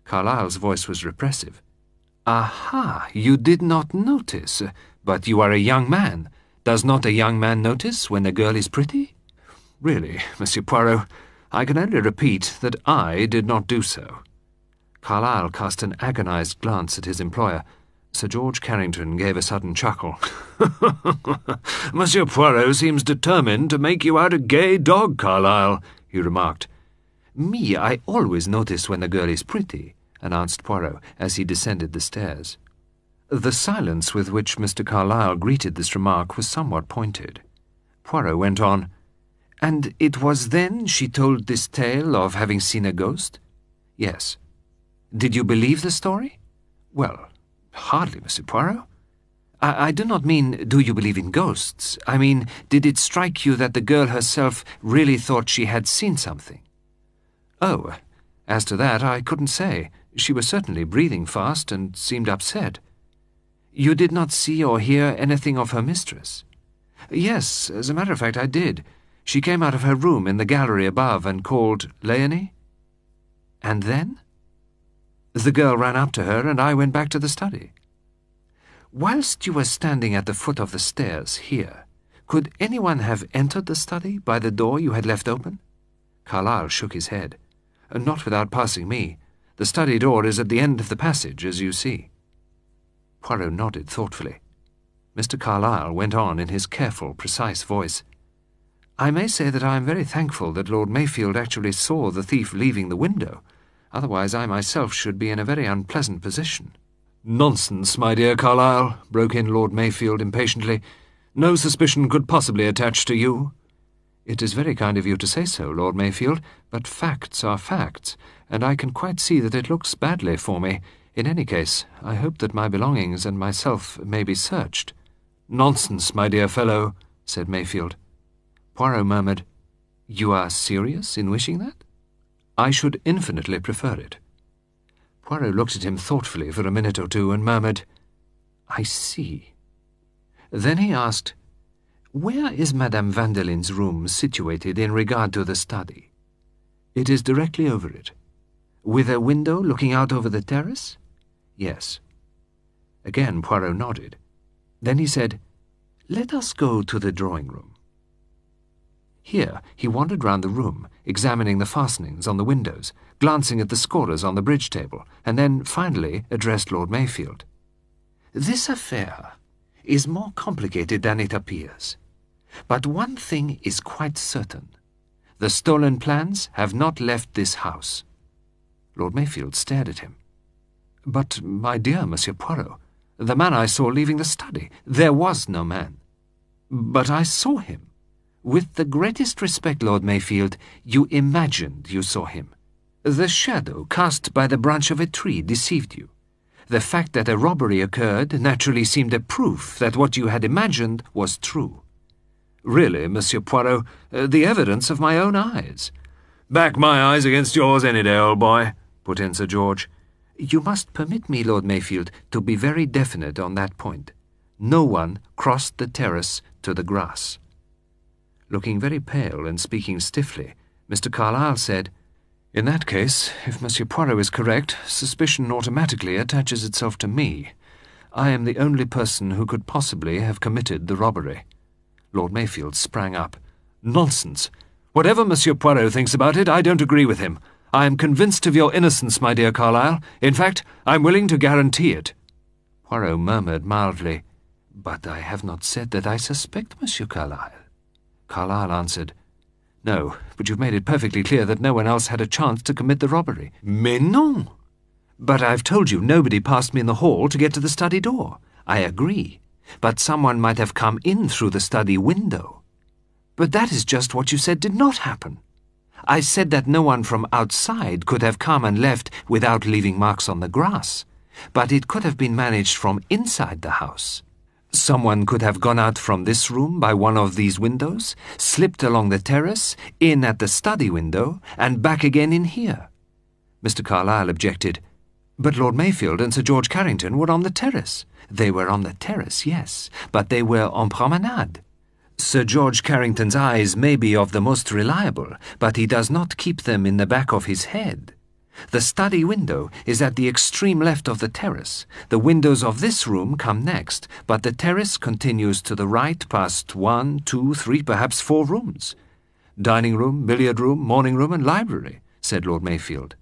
Carlyle's voice was repressive. Aha, you did not notice, but you are a young man. Does not a young man notice when a girl is pretty? Really, Monsieur Poirot, I can only repeat that I did not do so. Carlyle cast an agonized glance at his employer. Sir George Carrington gave a sudden chuckle. Monsieur Poirot seems determined to make you out a gay dog, Carlyle, he remarked. Me, I always notice when a girl is pretty, announced Poirot as he descended the stairs. The silence with which Mr. Carlyle greeted this remark was somewhat pointed. Poirot went on, And it was then she told this tale of having seen a ghost? Yes. Did you believe the story? Well, hardly, Monsieur Poirot. I do not mean, do you believe in ghosts? I mean, did it strike you that the girl herself really thought she had seen something? Oh, as to that, I couldn't say. She was certainly breathing fast and seemed upset. You did not see or hear anything of her mistress? Yes, as a matter of fact, I did. She came out of her room in the gallery above and called Leonie. And then? The girl ran up to her, and I went back to the study. Whilst you were standing at the foot of the stairs here, could anyone have entered the study by the door you had left open? Carlyle shook his head. Not without passing me. The study door is at the end of the passage, as you see. Poirot nodded thoughtfully. Mr. Carlyle went on in his careful, precise voice. I may say that I am very thankful that Lord Mayfield actually saw the thief leaving the window. Otherwise I myself should be in a very unpleasant position. Nonsense, my dear Carlyle, broke in Lord Mayfield impatiently. No suspicion could possibly attach to you. It is very kind of you to say so, Lord Mayfield, but facts are facts, and I can quite see that it looks badly for me. In any case, I hope that my belongings and myself may be searched. Nonsense, my dear fellow, said Mayfield. Poirot murmured, You are serious in wishing that? I should infinitely prefer it. Poirot looked at him thoughtfully for a minute or two and murmured, I see. Then he asked, Where is Madame Vanderlyn's room situated in regard to the study? It is directly over it. With a window looking out over the terrace? Yes. Again Poirot nodded. Then he said, Let us go to the drawing-room. Here he wandered round the room, examining the fastenings on the windows, glancing at the scorers on the bridge table, and then finally addressed Lord Mayfield. This affair is more complicated than it appears. But one thing is quite certain. The stolen plans have not left this house." Lord Mayfield stared at him. "But, my dear Monsieur Poirot, the man I saw leaving the study, there was no man." "But I saw him." "With the greatest respect, Lord Mayfield, you imagined you saw him. The shadow cast by the branch of a tree deceived you. The fact that a robbery occurred naturally seemed a proof that what you had imagined was true." "Really, Monsieur Poirot, the evidence of my own eyes." "Back my eyes against yours any day, old boy," put in Sir George. "You must permit me, Lord Mayfield, to be very definite on that point. No one crossed the terrace to the grass." Looking very pale and speaking stiffly, Mr. Carlyle said, "In that case, if Monsieur Poirot is correct, suspicion automatically attaches itself to me. I am the only person who could possibly have committed the robbery." Lord Mayfield sprang up. "Nonsense! Whatever Monsieur Poirot thinks about it, I don't agree with him. I am convinced of your innocence, my dear Carlyle. In fact, I'm willing to guarantee it." Poirot murmured mildly, "But I have not said that I suspect Monsieur Carlyle." Carlyle answered, "No, but you've made it perfectly clear that no one else had a chance to commit the robbery." "Mais non!" "But I've told you nobody passed me in the hall to get to the study door." "I agree. But someone might have come in through the study window." "But that is just what you said did not happen." "I said that no one from outside could have come and left without leaving marks on the grass. But it could have been managed from inside the house. Someone could have gone out from this room by one of these windows, slipped along the terrace, in at the study window, and back again in here." Mr. Carlyle objected, "But Lord Mayfield and Sir George Carrington were on the terrace." "They were on the terrace, yes, but they were en promenade. Sir George Carrington's eyes may be of the most reliable, but he does not keep them in the back of his head. The study window is at the extreme left of the terrace. The windows of this room come next, but the terrace continues to the right past 1, 2, 3, perhaps 4 rooms. Dining room, billiard room, morning room, and library," said Lord Mayfield.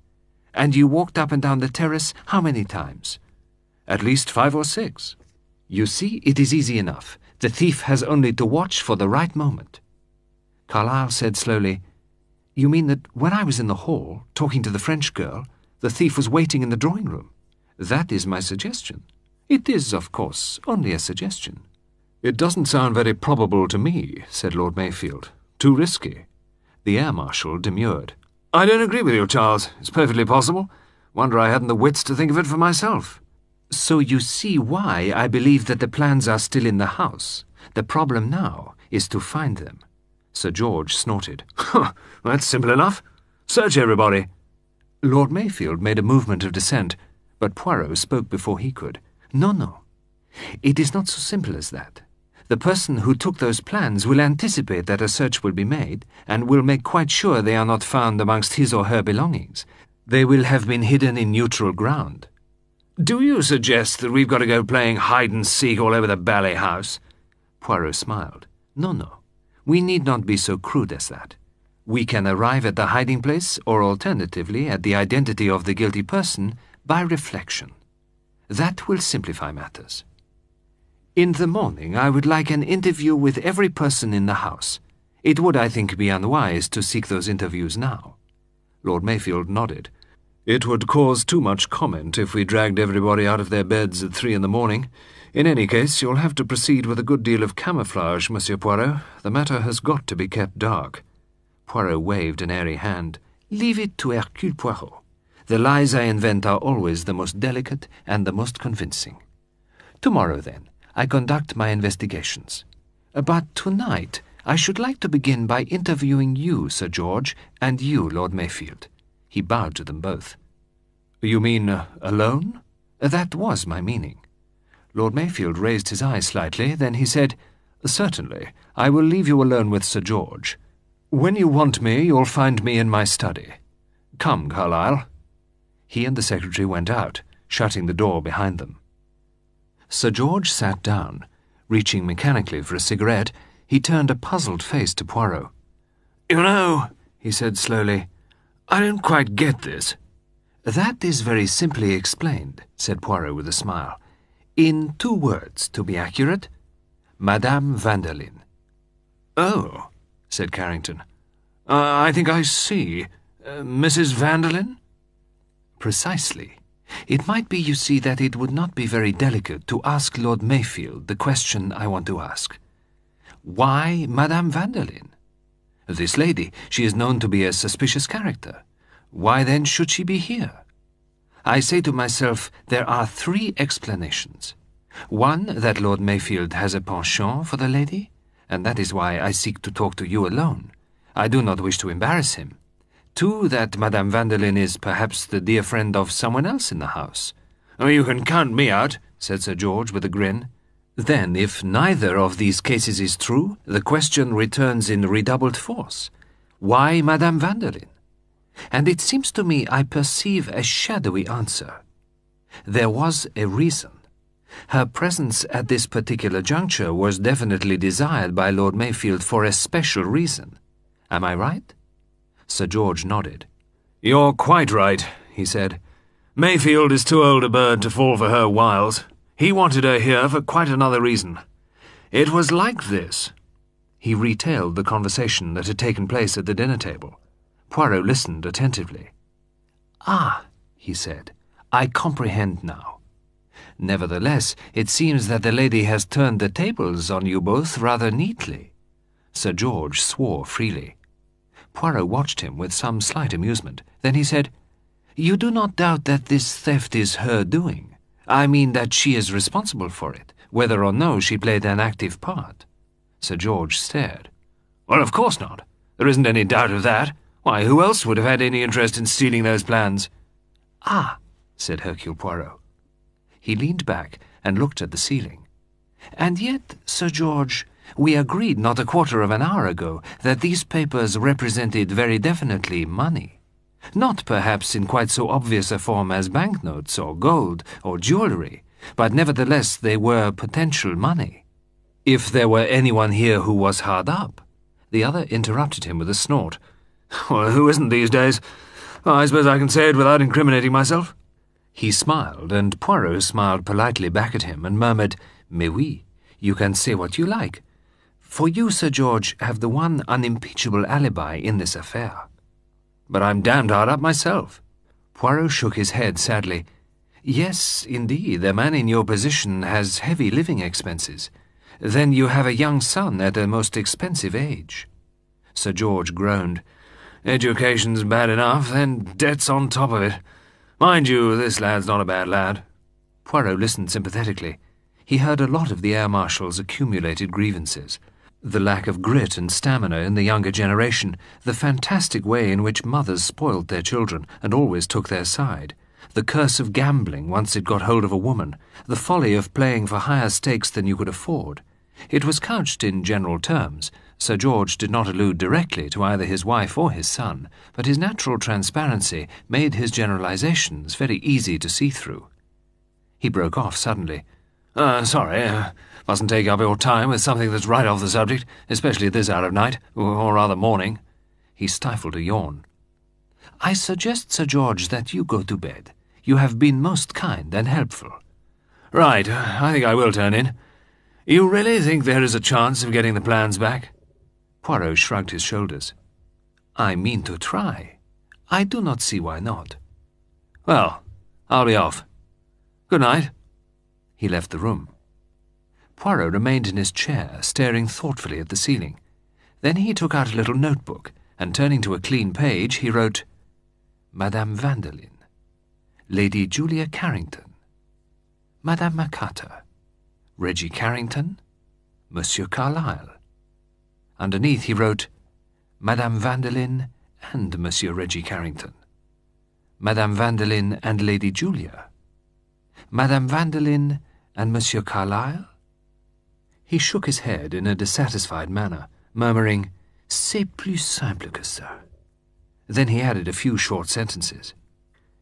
"And you walked up and down the terrace how many times?" "At least 5 or 6. "You see, it is easy enough. The thief has only to watch for the right moment." Carlyle said slowly, "You mean that when I was in the hall, talking to the French girl, the thief was waiting in the drawing-room? That is my suggestion. It is, of course, only a suggestion." "It doesn't sound very probable to me," said Lord Mayfield. "Too risky." The Air Marshal demurred. "I don't agree with you, Charles. It's perfectly possible. Wonder I hadn't the wits to think of it for myself." "So you see why I believe that the plans are still in the house. The problem now is to find them." Sir George snorted. "That's simple enough. Search everybody." Lord Mayfield made a movement of dissent, but Poirot spoke before he could. No. It is not so simple as that. The person who took those plans will anticipate that a search will be made, and will make quite sure they are not found amongst his or her belongings. They will have been hidden in neutral ground." "Do you suggest that we've got to go playing hide-and-seek all over the ballet house?" Poirot smiled. No. We need not be so crude as that. We can arrive at the hiding place, or alternatively at the identity of the guilty person, by reflection. That will simplify matters. In the morning I would like an interview with every person in the house. It would, I think, be unwise to seek those interviews now." Lord Mayfield nodded. "It would cause too much comment if we dragged everybody out of their beds at 3 in the morning. In any case, you'll have to proceed with a good deal of camouflage, Monsieur Poirot. The matter has got to be kept dark." Poirot waved an airy hand. "Leave it to Hercule Poirot. The lies I invent are always the most delicate and the most convincing. Tomorrow, then, I conduct my investigations. But tonight I should like to begin by interviewing you, Sir George, and you, Lord Mayfield." He bowed to them both. "You mean alone?" "That was my meaning." Lord Mayfield raised his eyes slightly, then he said, "Certainly. I will leave you alone with Sir George. When you want me, you'll find me in my study. Come, Carlyle." He and the secretary went out, shutting the door behind them. Sir George sat down. Reaching mechanically for a cigarette, he turned a puzzled face to Poirot. "You know," he said slowly, "I don't quite get this." "That is very simply explained," said Poirot with a smile. "In 2 words, to be accurate. Madame Vanderlyn." "Oh," said Carrington. "I think I see. Mrs. Vanderlyn?" "Precisely. It might be, you see, that it would not be very delicate to ask Lord Mayfield the question I want to ask. Why Madame Vanderlyn? This lady, she is known to be a suspicious character. Why then should she be here? I say to myself, there are 3 explanations. One, that Lord Mayfield has a penchant for the lady, and that is why I seek to talk to you alone. I do not wish to embarrass him. 2, that Madame Vanderlyn is perhaps the dear friend of someone else in the house. "Oh, you can count me out," said Sir George with a grin. Then, if neither of these cases is true, the question returns in redoubled force. Why Madame Vanderlyn? And it seems to me I perceive a shadowy answer. There was a reason. Her presence at this particular juncture was definitely desired by Lord Mayfield for a special reason. Am I right? Sir George nodded. "You're quite right," he said. "Mayfield is too old a bird to fall for her wiles. He wanted her here for quite another reason. It was like this." He retailed the conversation that had taken place at the dinner table. Poirot listened attentively. "Ah," he said, "I comprehend now. Nevertheless, it seems that the lady has turned the tables on you both rather neatly." Sir George swore freely. Poirot watched him with some slight amusement. Then he said, "You do not doubt that this theft is her doing? I mean that she is responsible for it, whether or no she played an active part?" Sir George stared. "Well, of course not. There isn't any doubt of that. Why, who else would have had any interest in stealing those plans?" "Ah," said Hercule Poirot. He leaned back and looked at the ceiling. "And yet, Sir George, we agreed not a quarter of an hour ago that these papers represented very definitely money. Not perhaps in quite so obvious a form as banknotes or gold or jewellery, but nevertheless they were potential money. If there were anyone here who was hard up—" The other interrupted him with a snort. "Well, who isn't these days? I suppose I can say it without incriminating myself." He smiled, and Poirot smiled politely back at him and murmured, "Mais oui, you can say what you like. For you, Sir George, have the one unimpeachable alibi in this affair." "But I'm damned hard up myself." Poirot shook his head sadly. "Yes, indeed, a man in your position has heavy living expenses. Then you have a young son at a most expensive age." Sir George groaned. "Education's bad enough, then debt's on top of it. Mind you, this lad's not a bad lad." Poirot listened sympathetically. He heard a lot of the Air Marshal's accumulated grievances. The lack of grit and stamina in the younger generation, the fantastic way in which mothers spoilt their children and always took their side, the curse of gambling once it got hold of a woman, the folly of playing for higher stakes than you could afford. It was couched in general terms. Sir George did not allude directly to either his wife or his son, but his natural transparency made his generalizations very easy to see through. He broke off suddenly. Sorry, mustn't take up your time with something that's right off the subject, especially at this hour of night, or rather morning." He stifled a yawn. "I suggest, Sir George, that you go to bed. You have been most kind and helpful." "Right, I think I will turn in. You really think there is a chance of getting the plans back?" Poirot shrugged his shoulders. "I mean to try. I do not see why not." "Well, I'll be off. Good night." He left the room. Poirot remained in his chair, staring thoughtfully at the ceiling. Then he took out a little notebook, and turning to a clean page, he wrote, "Madame Vanderlyn, Lady Julia Carrington, Madame Agatha, Reggie Carrington, Monsieur Carlyle." Underneath he wrote, "Madame Vanderlyn and Monsieur Reggie Carrington, Madame Vanderlyn and Lady Julia, Madame Vanderlyn and Monsieur Carlyle." He shook his head in a dissatisfied manner, murmuring, "C'est plus simple que ça." Then he added a few short sentences.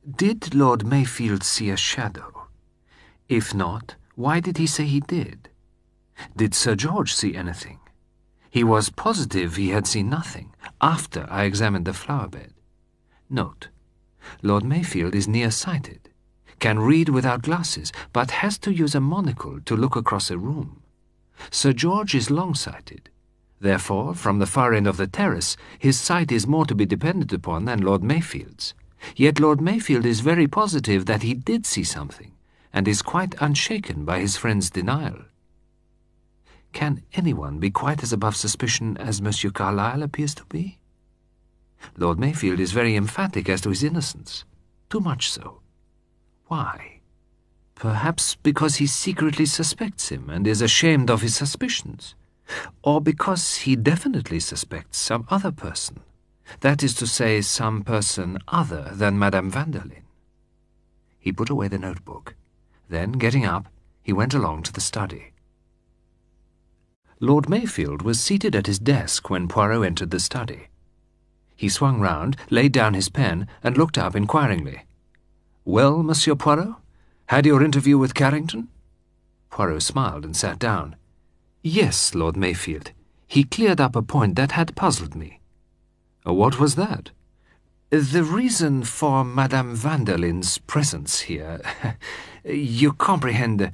"Did Lord Mayfield see a shadow? If not, why did he say he did? Did Sir George see anything? He was positive he had seen nothing, after I examined the flower-bed. Note: Lord Mayfield is near-sighted, can read without glasses, but has to use a monocle to look across a room. Sir George is long-sighted. Therefore, from the far end of the terrace, his sight is more to be depended upon than Lord Mayfield's. Yet Lord Mayfield is very positive that he did see something, and is quite unshaken by his friend's denial. Can anyone be quite as above suspicion as Monsieur Carlyle appears to be? Lord Mayfield is very emphatic as to his innocence, too much so. Why? Perhaps because he secretly suspects him and is ashamed of his suspicions, or because he definitely suspects some other person, that is to say, some person other than Madame Vanderlyn. He put away the notebook. Then, getting up, he went along to the study. Lord Mayfield was seated at his desk when Poirot entered the study. He swung round, laid down his pen, and looked up inquiringly. "Well, Monsieur Poirot? Had your interview with Carrington?" Poirot smiled and sat down. "Yes, Lord Mayfield. He cleared up a point that had puzzled me." "What was that?" "The reason for Madame Vanderlyn's presence here. You comprehend.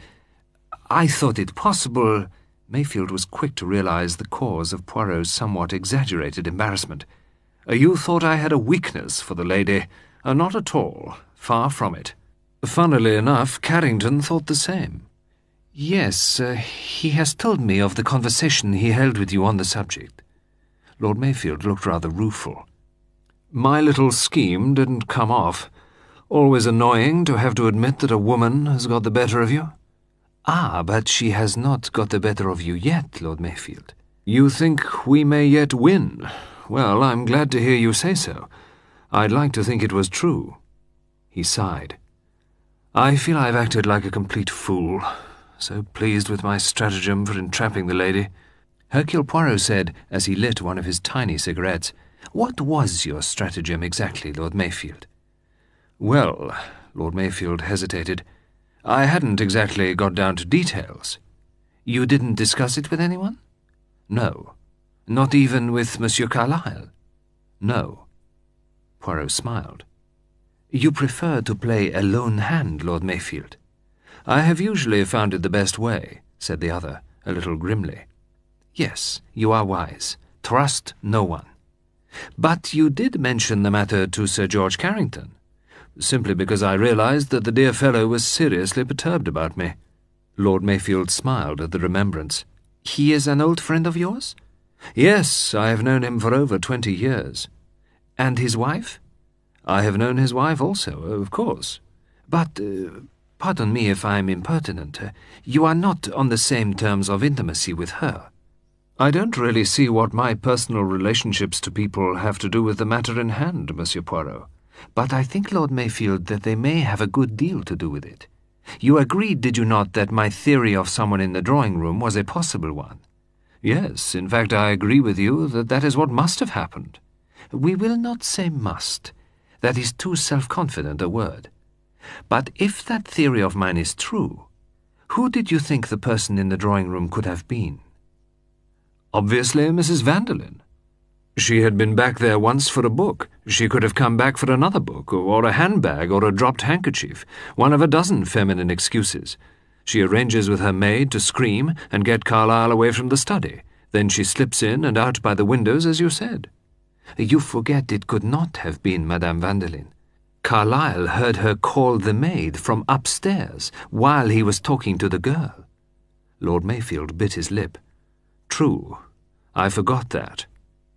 I thought it possible—" Mayfield was quick to realize the cause of Poirot's somewhat exaggerated embarrassment. "You thought I had a weakness for the lady? Not at all. Far from it. Funnily enough, Carrington thought the same." "Yes, he has told me of the conversation he held with you on the subject." Lord Mayfield looked rather rueful. "My little scheme didn't come off. Always annoying to have to admit that a woman has got the better of you." "Ah, but she has not got the better of you yet, Lord Mayfield." "You think we may yet win? Well, I'm glad to hear you say so. I'd like to think it was true." He sighed. "I feel I've acted like a complete fool. So pleased with my stratagem for entrapping the lady." Hercule Poirot said, as he lit one of his tiny cigarettes, "What was your stratagem exactly, Lord Mayfield?" "Well," Lord Mayfield hesitated, "I hadn't exactly got down to details." "You didn't discuss it with anyone?" "No." "Not even with Monsieur Carlyle?" "No." Poirot smiled. "You prefer to play a lone hand, Lord Mayfield." "I have usually found it the best way," said the other, a little grimly. "Yes, you are wise. Trust no one. But you did mention the matter to Sir George Carrington." "Simply because I realized that the dear fellow was seriously perturbed about me." Lord Mayfield smiled at the remembrance. "He is an old friend of yours?" "Yes, I have known him for over 20 years. "And his wife?" "I have known his wife also, of course." "But, pardon me if I am impertinent, you are not on the same terms of intimacy with her." "I don't really see what my personal relationships to people have to do with the matter in hand, Monsieur Poirot." "But I think, Lord Mayfield, that they may have a good deal to do with it. You agreed, did you not, that my theory of someone in the drawing-room was a possible one?" "Yes, in fact I agree with you that that is what must have happened." "We will not say must. That is too self-confident a word. But if that theory of mine is true, who did you think the person in the drawing-room could have been?" "Obviously Mrs. Vanderlyn. She had been back there once for a book. She could have come back for another book, or a handbag, or a dropped handkerchief, one of a dozen feminine excuses. She arranges with her maid to scream and get Carlyle away from the study. Then she slips in and out by the windows, as you said." "You forget it could not have been Madame Vanderlyn. Carlyle heard her call the maid from upstairs while he was talking to the girl." Lord Mayfield bit his lip. "True. I forgot that."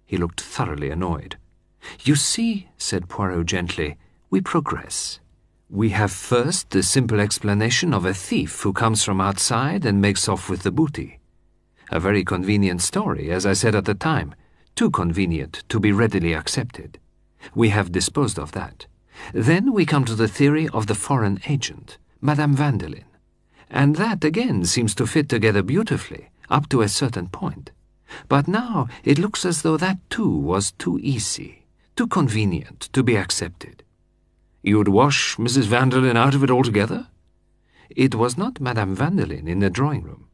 He looked thoroughly annoyed. "You see," said Poirot gently, "we progress. We have first the simple explanation of a thief who comes from outside and makes off with the booty. A very convenient story, as I said at the time, too convenient to be readily accepted. We have disposed of that. Then we come to the theory of the foreign agent, Madame Vanderlyn, and that again seems to fit together beautifully, up to a certain point. But now it looks as though that too was too easy, too convenient to be accepted." "You'd wash Mrs. Vanderlyn out of it altogether?" "It was not Madame Vanderlyn in the drawing-room.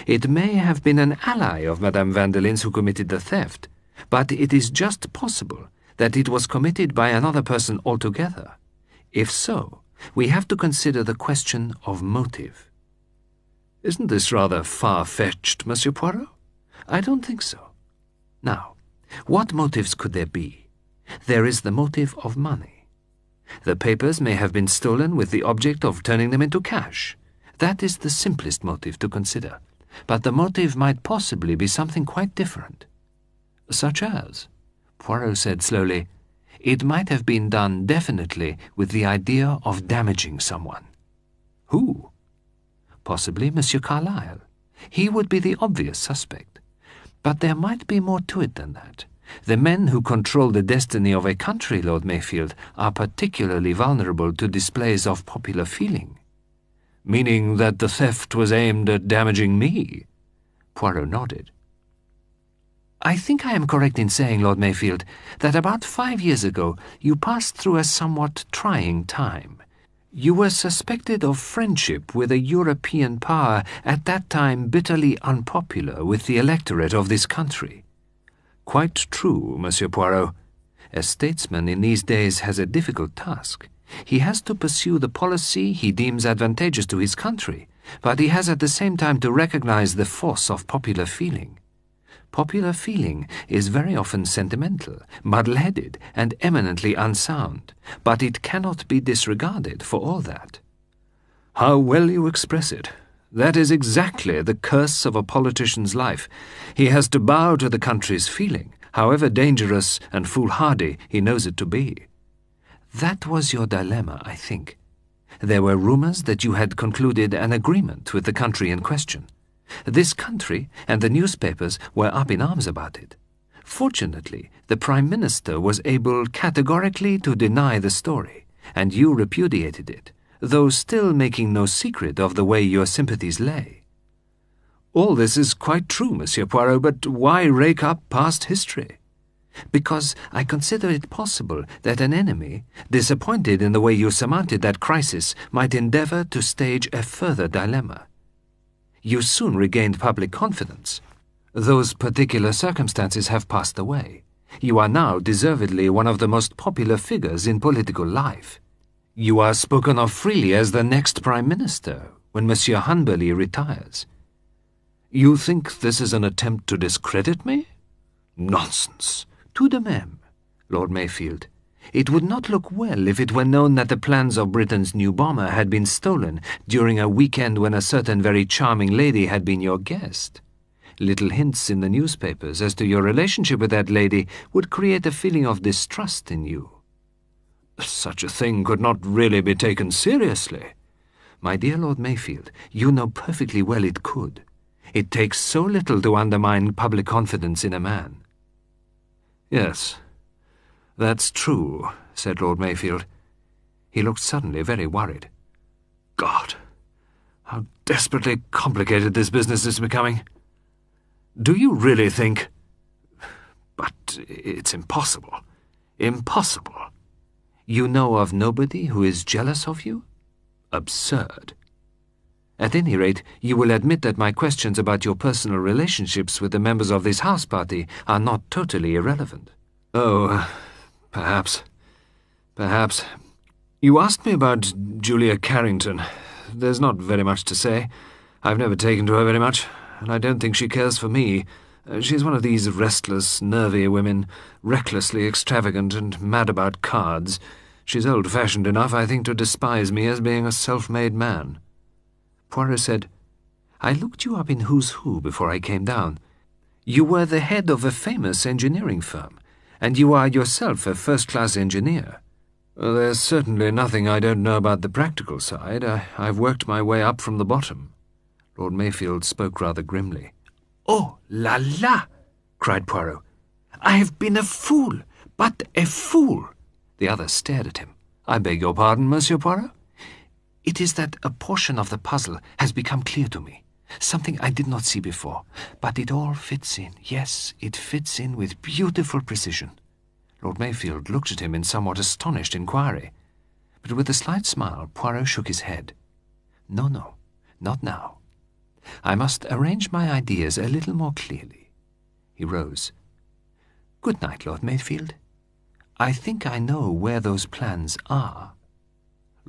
It may have been an ally of Madame Vanderlyn's who committed the theft, but it is just possible that it was committed by another person altogether. If so, we have to consider the question of motive." "Isn't this rather far-fetched, Monsieur Poirot?" "I don't think so. Now, what motives could there be? There is the motive of money. The papers may have been stolen with the object of turning them into cash. That is the simplest motive to consider. But the motive might possibly be something quite different. Such as, Poirot said slowly, it might have been done definitely with the idea of damaging someone. Who? Possibly Monsieur Carlyle. He would be the obvious suspect. But there might be more to it than that. The men who control the destiny of a country, Lord Mayfield, are particularly vulnerable to displays of popular feeling. Meaning that the theft was aimed at damaging me? Poirot nodded. I think I am correct in saying, Lord Mayfield, that about 5 years ago you passed through a somewhat trying time. You were suspected of friendship with a European power at that time bitterly unpopular with the electorate of this country. Quite true, Monsieur Poirot. A statesman in these days has a difficult task. He has to pursue the policy he deems advantageous to his country, but he has at the same time to recognize the force of popular feeling. Popular feeling is very often sentimental, muddle-headed, and eminently unsound, but it cannot be disregarded for all that. How well you express it. That is exactly the curse of a politician's life. He has to bow to the country's feeling, however dangerous and foolhardy he knows it to be. That was your dilemma, I think. There were rumors that you had concluded an agreement with the country in question. This country and the newspapers were up in arms about it. Fortunately, the Prime Minister was able categorically to deny the story, and you repudiated it, though still making no secret of the way your sympathies lay. All this is quite true, Monsieur Poirot, but why rake up past history? Because I consider it possible that an enemy, disappointed in the way you surmounted that crisis, might endeavor to stage a further dilemma. You soon regained public confidence. Those particular circumstances have passed away. You are now deservedly one of the most popular figures in political life. You are spoken of freely as the next Prime Minister when Monsieur Hunberley retires. You think this is an attempt to discredit me? Nonsense. Tout de même, Lord Mayfield. It would not look well if it were known that the plans of Britain's new bomber had been stolen during a weekend when a certain very charming lady had been your guest. Little hints in the newspapers as to your relationship with that lady would create a feeling of distrust in you. Such a thing could not really be taken seriously. My dear Lord Mayfield, you know perfectly well it could. It takes so little to undermine public confidence in a man. Yes, that's true, said Lord Mayfield. He looked suddenly very worried. God, how desperately complicated this business is becoming. Do you really think... But it's impossible. Impossible. You know of nobody who is jealous of you? Absurd. At any rate, you will admit that my questions about your personal relationships with the members of this house party are not totally irrelevant. Oh, perhaps. Perhaps. You asked me about Julia Carrington. There's not very much to say. I've never taken to her very much, and I don't think she cares for me. She's one of these restless, nervy women, recklessly extravagant and mad about cards. She's old-fashioned enough, I think, to despise me as being a self-made man. Poirot said, I looked you up in Who's Who before I came down. You were the head of a famous engineering firm, and you are yourself a first-class engineer. There's certainly nothing I don't know about the practical side. I've worked my way up from the bottom. Lord Mayfield spoke rather grimly. Oh, la la! Cried Poirot. I have been a fool, but a fool. The other stared at him. I beg your pardon, Monsieur Poirot? It is that a portion of the puzzle has become clear to me, something I did not see before, but it all fits in. Yes, it fits in with beautiful precision. Lord Mayfield looked at him in somewhat astonished inquiry, but with a slight smile Poirot shook his head. No, no, not now. I must arrange my ideas a little more clearly. He rose. Good night, Lord Mayfield. I think I know where those plans are.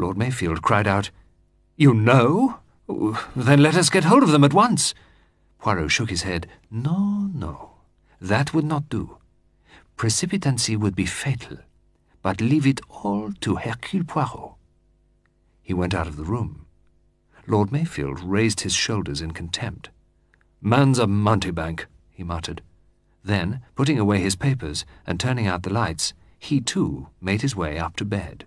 Lord Mayfield cried out, You know? Then let us get hold of them at once. Poirot shook his head. No, no. That would not do. Precipitancy would be fatal, but leave it all to Hercule Poirot. He went out of the room. Lord Mayfield raised his shoulders in contempt. "Man's a mountebank," he muttered. Then, putting away his papers and turning out the lights, he too made his way up to bed.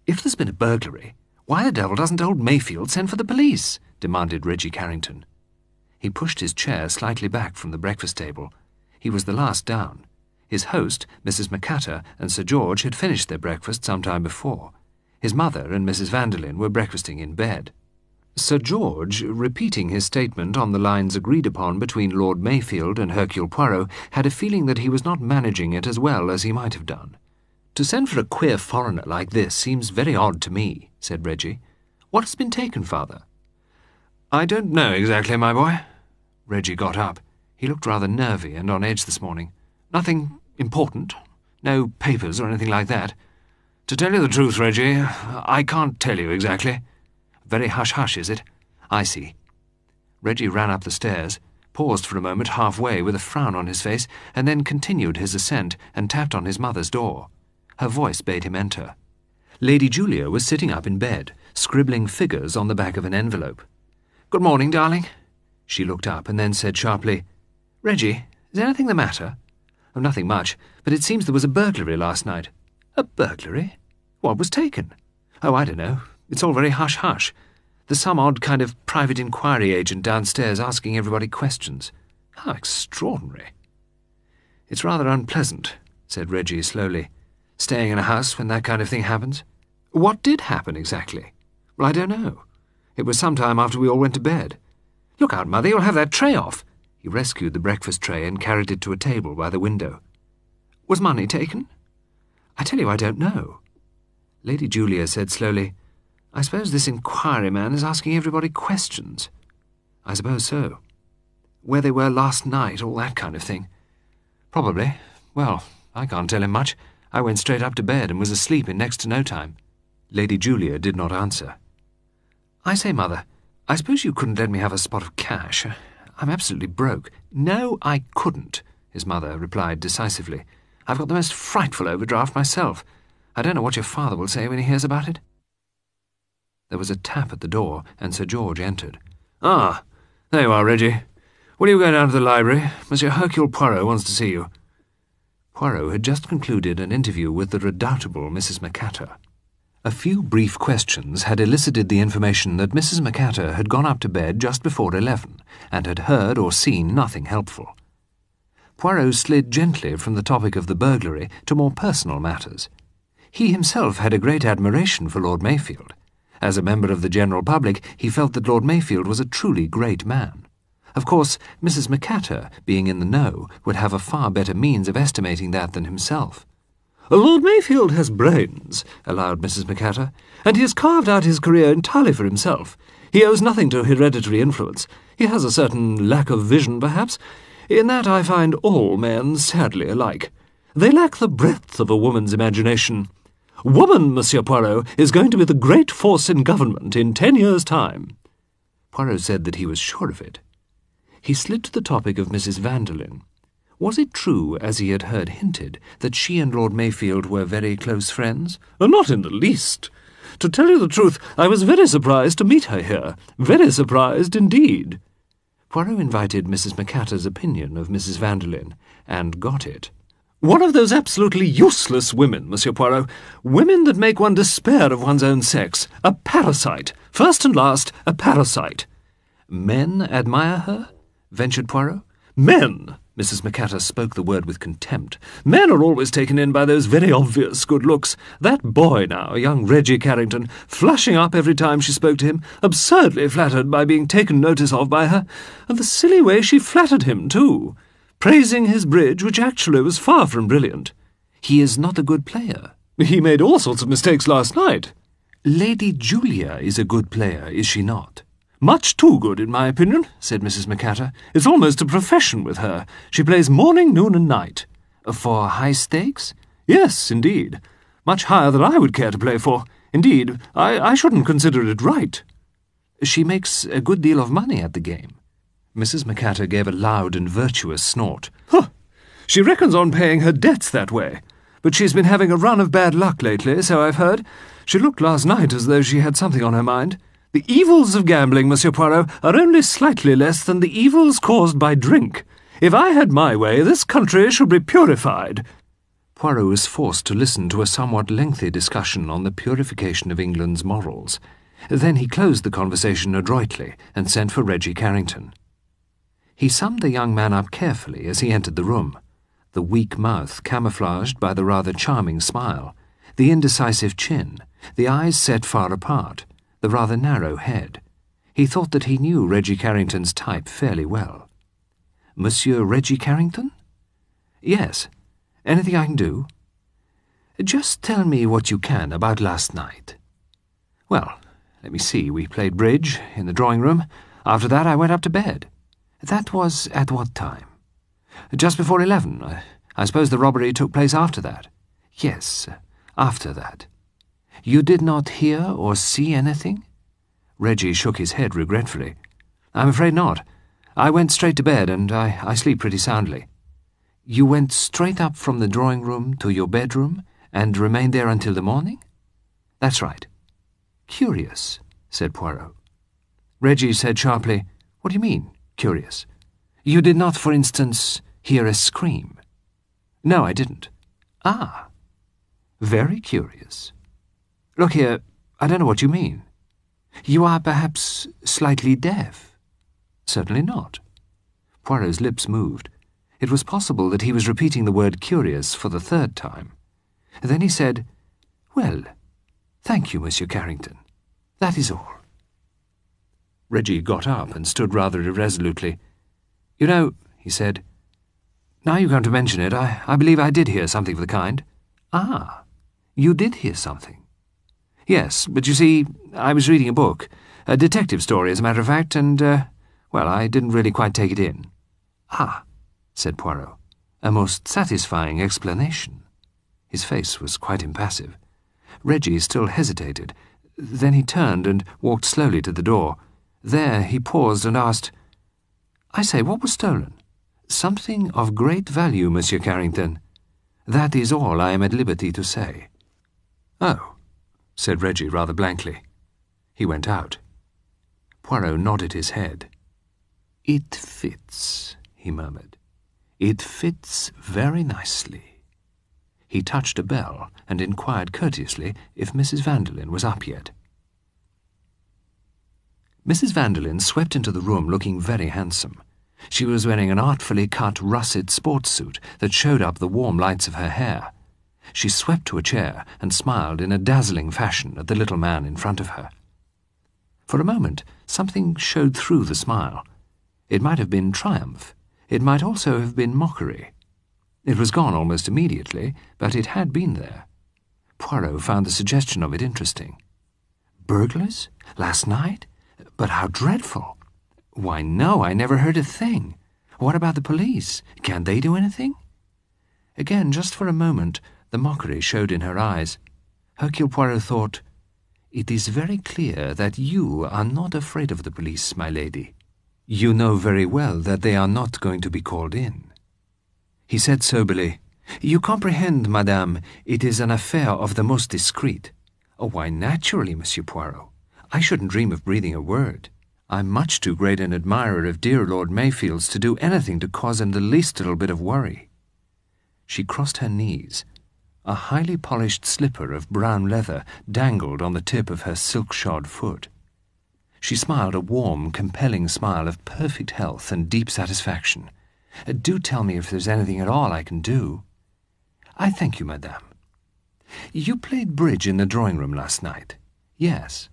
"If there's been a burglary, why the devil doesn't old Mayfield send for the police?" demanded Reggie Carrington. He pushed his chair slightly back from the breakfast table. He was the last down. His host, Mrs. Agatha, and Sir George had finished their breakfast some time before. His mother and Mrs. Vanderlyn were breakfasting in bed. Sir George, repeating his statement on the lines agreed upon between Lord Mayfield and Hercule Poirot, had a feeling that he was not managing it as well as he might have done. "To send for a queer foreigner like this seems very odd to me," said Reggie. "What has been taken, father?" "I don't know exactly, my boy." Reggie got up. He looked rather nervy and on edge this morning. "Nothing important. No papers or anything like that. To tell you the truth, Reggie, I can't tell you exactly." "Very hush-hush, is it? I see." Reggie ran up the stairs, paused for a moment halfway with a frown on his face, and then continued his ascent and tapped on his mother's door. Her voice bade him enter. Lady Julia was sitting up in bed, scribbling figures on the back of an envelope. "Good morning, darling." She looked up and then said sharply, "Reggie, is anything the matter?" "Oh, nothing much, but it seems there was a burglary last night." "A burglary? What was taken?" "Oh, I don't know. It's all very hush-hush. There's some odd kind of private inquiry agent downstairs asking everybody questions." "How extraordinary." "It's rather unpleasant," said Reggie slowly, "staying in a house when that kind of thing happens." "What did happen exactly?" "Well, I don't know. It was some time after we all went to bed." "Look out, Mother, you'll have that tray off." He rescued the breakfast tray and carried it to a table by the window. "Was money taken?" "I tell you I don't know." Lady Julia said slowly, "I suppose this inquiry man is asking everybody questions." "I suppose so." "Where they were last night, all that kind of thing." "Probably. Well, I can't tell him much. I went straight up to bed and was asleep in next to no time." Lady Julia did not answer. "I say, Mother, I suppose you couldn't let me have a spot of cash. I'm absolutely broke." "No, I couldn't," his mother replied decisively. "I've got the most frightful overdraft myself. I don't know what your father will say when he hears about it." There was a tap at the door, and Sir George entered. "Ah, there you are, Reggie. Will you go down to the library? Monsieur Hercule Poirot wants to see you." Poirot had just concluded an interview with the redoubtable Mrs. Agatha. A few brief questions had elicited the information that Mrs. Agatha had gone up to bed just before 11, and had heard or seen nothing helpful. Poirot slid gently from the topic of the burglary to more personal matters. He himself had a great admiration for Lord Mayfield. As a member of the general public, he felt that Lord Mayfield was a truly great man. Of course, Mrs. Agatha, being in the know, would have a far better means of estimating that than himself. "Lord Mayfield has brains," allowed Mrs. Agatha, "and he has carved out his career entirely for himself. He owes nothing to hereditary influence. He has a certain lack of vision, perhaps. In that I find all men sadly alike. They lack the breadth of a woman's imagination. Woman, Monsieur Poirot, is going to be the great force in government in 10 years' time." Poirot said that he was sure of it. He slid to the topic of Mrs. Vanderlyn. Was it true, as he had heard hinted, that she and Lord Mayfield were very close friends? "Not in the least. To tell you the truth, I was very surprised to meet her here. Very surprised indeed." Poirot invited Mrs. Agatha's opinion of Mrs. Vanderlyn, and got it. "One of those absolutely useless women, Monsieur Poirot. Women that make one despair of one's own sex. A parasite. First and last, a parasite." "Men admire her?" ventured Poirot. "Men!" Mrs. Agatha spoke the word with contempt. "Men are always taken in by those very obvious good looks. That boy now, young Reggie Carrington, flushing up every time she spoke to him, absurdly flattered by being taken notice of by her, and the silly way she flattered him, too, praising his bridge, which actually was far from brilliant." "He is not a good player." "He made all sorts of mistakes last night." "Lady Julia is a good player, is she not?" "Much too good, in my opinion," said Mrs. Agatha. "It's almost a profession with her. She plays morning, noon, and night." "For high stakes?" "Yes, indeed. Much higher than I would care to play for. Indeed, I shouldn't consider it right." "She makes a good deal of money at the game." Mrs. Macatta gave a loud and virtuous snort. Huh! She reckons on paying her debts that way. But she's been having a run of bad luck lately, so I've heard. She looked last night as though she had something on her mind. The evils of gambling, Monsieur Poirot, are only slightly less than the evils caused by drink. If I had my way, this country should be purified. Poirot was forced to listen to a somewhat lengthy discussion on the purification of England's morals. Then he closed the conversation adroitly and sent for Reggie Carrington. He summed the young man up carefully as he entered the room, the weak mouth camouflaged by the rather charming smile, the indecisive chin, the eyes set far apart, the rather narrow head. He thought that he knew Reggie Carrington's type fairly well. Monsieur Reggie Carrington? Yes. Anything I can do? Just tell me what you can about last night. Well, let me see, we played bridge in the drawing-room. After that I went up to bed. That was at what time? Just before 11. I suppose the robbery took place after that. Yes, after that. You did not hear or see anything? Reggie shook his head regretfully. I'm afraid not. I went straight to bed, and I sleep pretty soundly. You went straight up from the drawing-room to your bedroom, and remained there until the morning? That's right. Curious, said Poirot. Reggie said sharply, What do you mean, curious? You did not, for instance, hear a scream? No, I didn't. Ah, very curious. Look here, I don't know what you mean. You are perhaps slightly deaf? Certainly not. Poirot's lips moved. It was possible that he was repeating the word curious for the third time. Then he said, Well, thank you, Monsieur Carrington. That is all. Reggie got up and stood rather irresolutely. You know, he said, now you come to mention it, I believe I did hear something of the kind. Ah, you did hear something? Yes, but you see, I was reading a book, a detective story, as a matter of fact, and, well, I didn't really quite take it in. Ah, said Poirot, a most satisfying explanation. His face was quite impassive. Reggie still hesitated. Then he turned and walked slowly to the door. There he paused and asked, I say, what was stolen? Something of great value, Monsieur Carrington. That is all I am at liberty to say. Oh, said Reggie rather blankly. He went out. Poirot nodded his head. It fits, he murmured. It fits very nicely. He touched a bell and inquired courteously if Mrs. Vanderlyn was up yet. Mrs. Vanderlyn swept into the room looking very handsome. She was wearing an artfully cut russet sports suit that showed up the warm lights of her hair. She swept to a chair and smiled in a dazzling fashion at the little man in front of her. For a moment, something showed through the smile. It might have been triumph. It might also have been mockery. It was gone almost immediately, but it had been there. Poirot found the suggestion of it interesting. Burglars? Last night? But how dreadful! Why, no, I never heard a thing. What about the police? Can't they do anything? Again, just for a moment, the mockery showed in her eyes. Hercule Poirot thought, It is very clear that you are not afraid of the police, my lady. You know very well that they are not going to be called in. He said soberly, You comprehend, madame, it is an affair of the most discreet. Oh, why, naturally, Monsieur Poirot. I shouldn't dream of breathing a word. I'm much too great an admirer of dear Lord Mayfield's to do anything to cause him the least little bit of worry. She crossed her knees. A highly polished slipper of brown leather dangled on the tip of her silk-shod foot. She smiled a warm, compelling smile of perfect health and deep satisfaction. Do tell me if there's anything at all I can do. I thank you, madame. You played bridge in the drawing-room last night? Yes.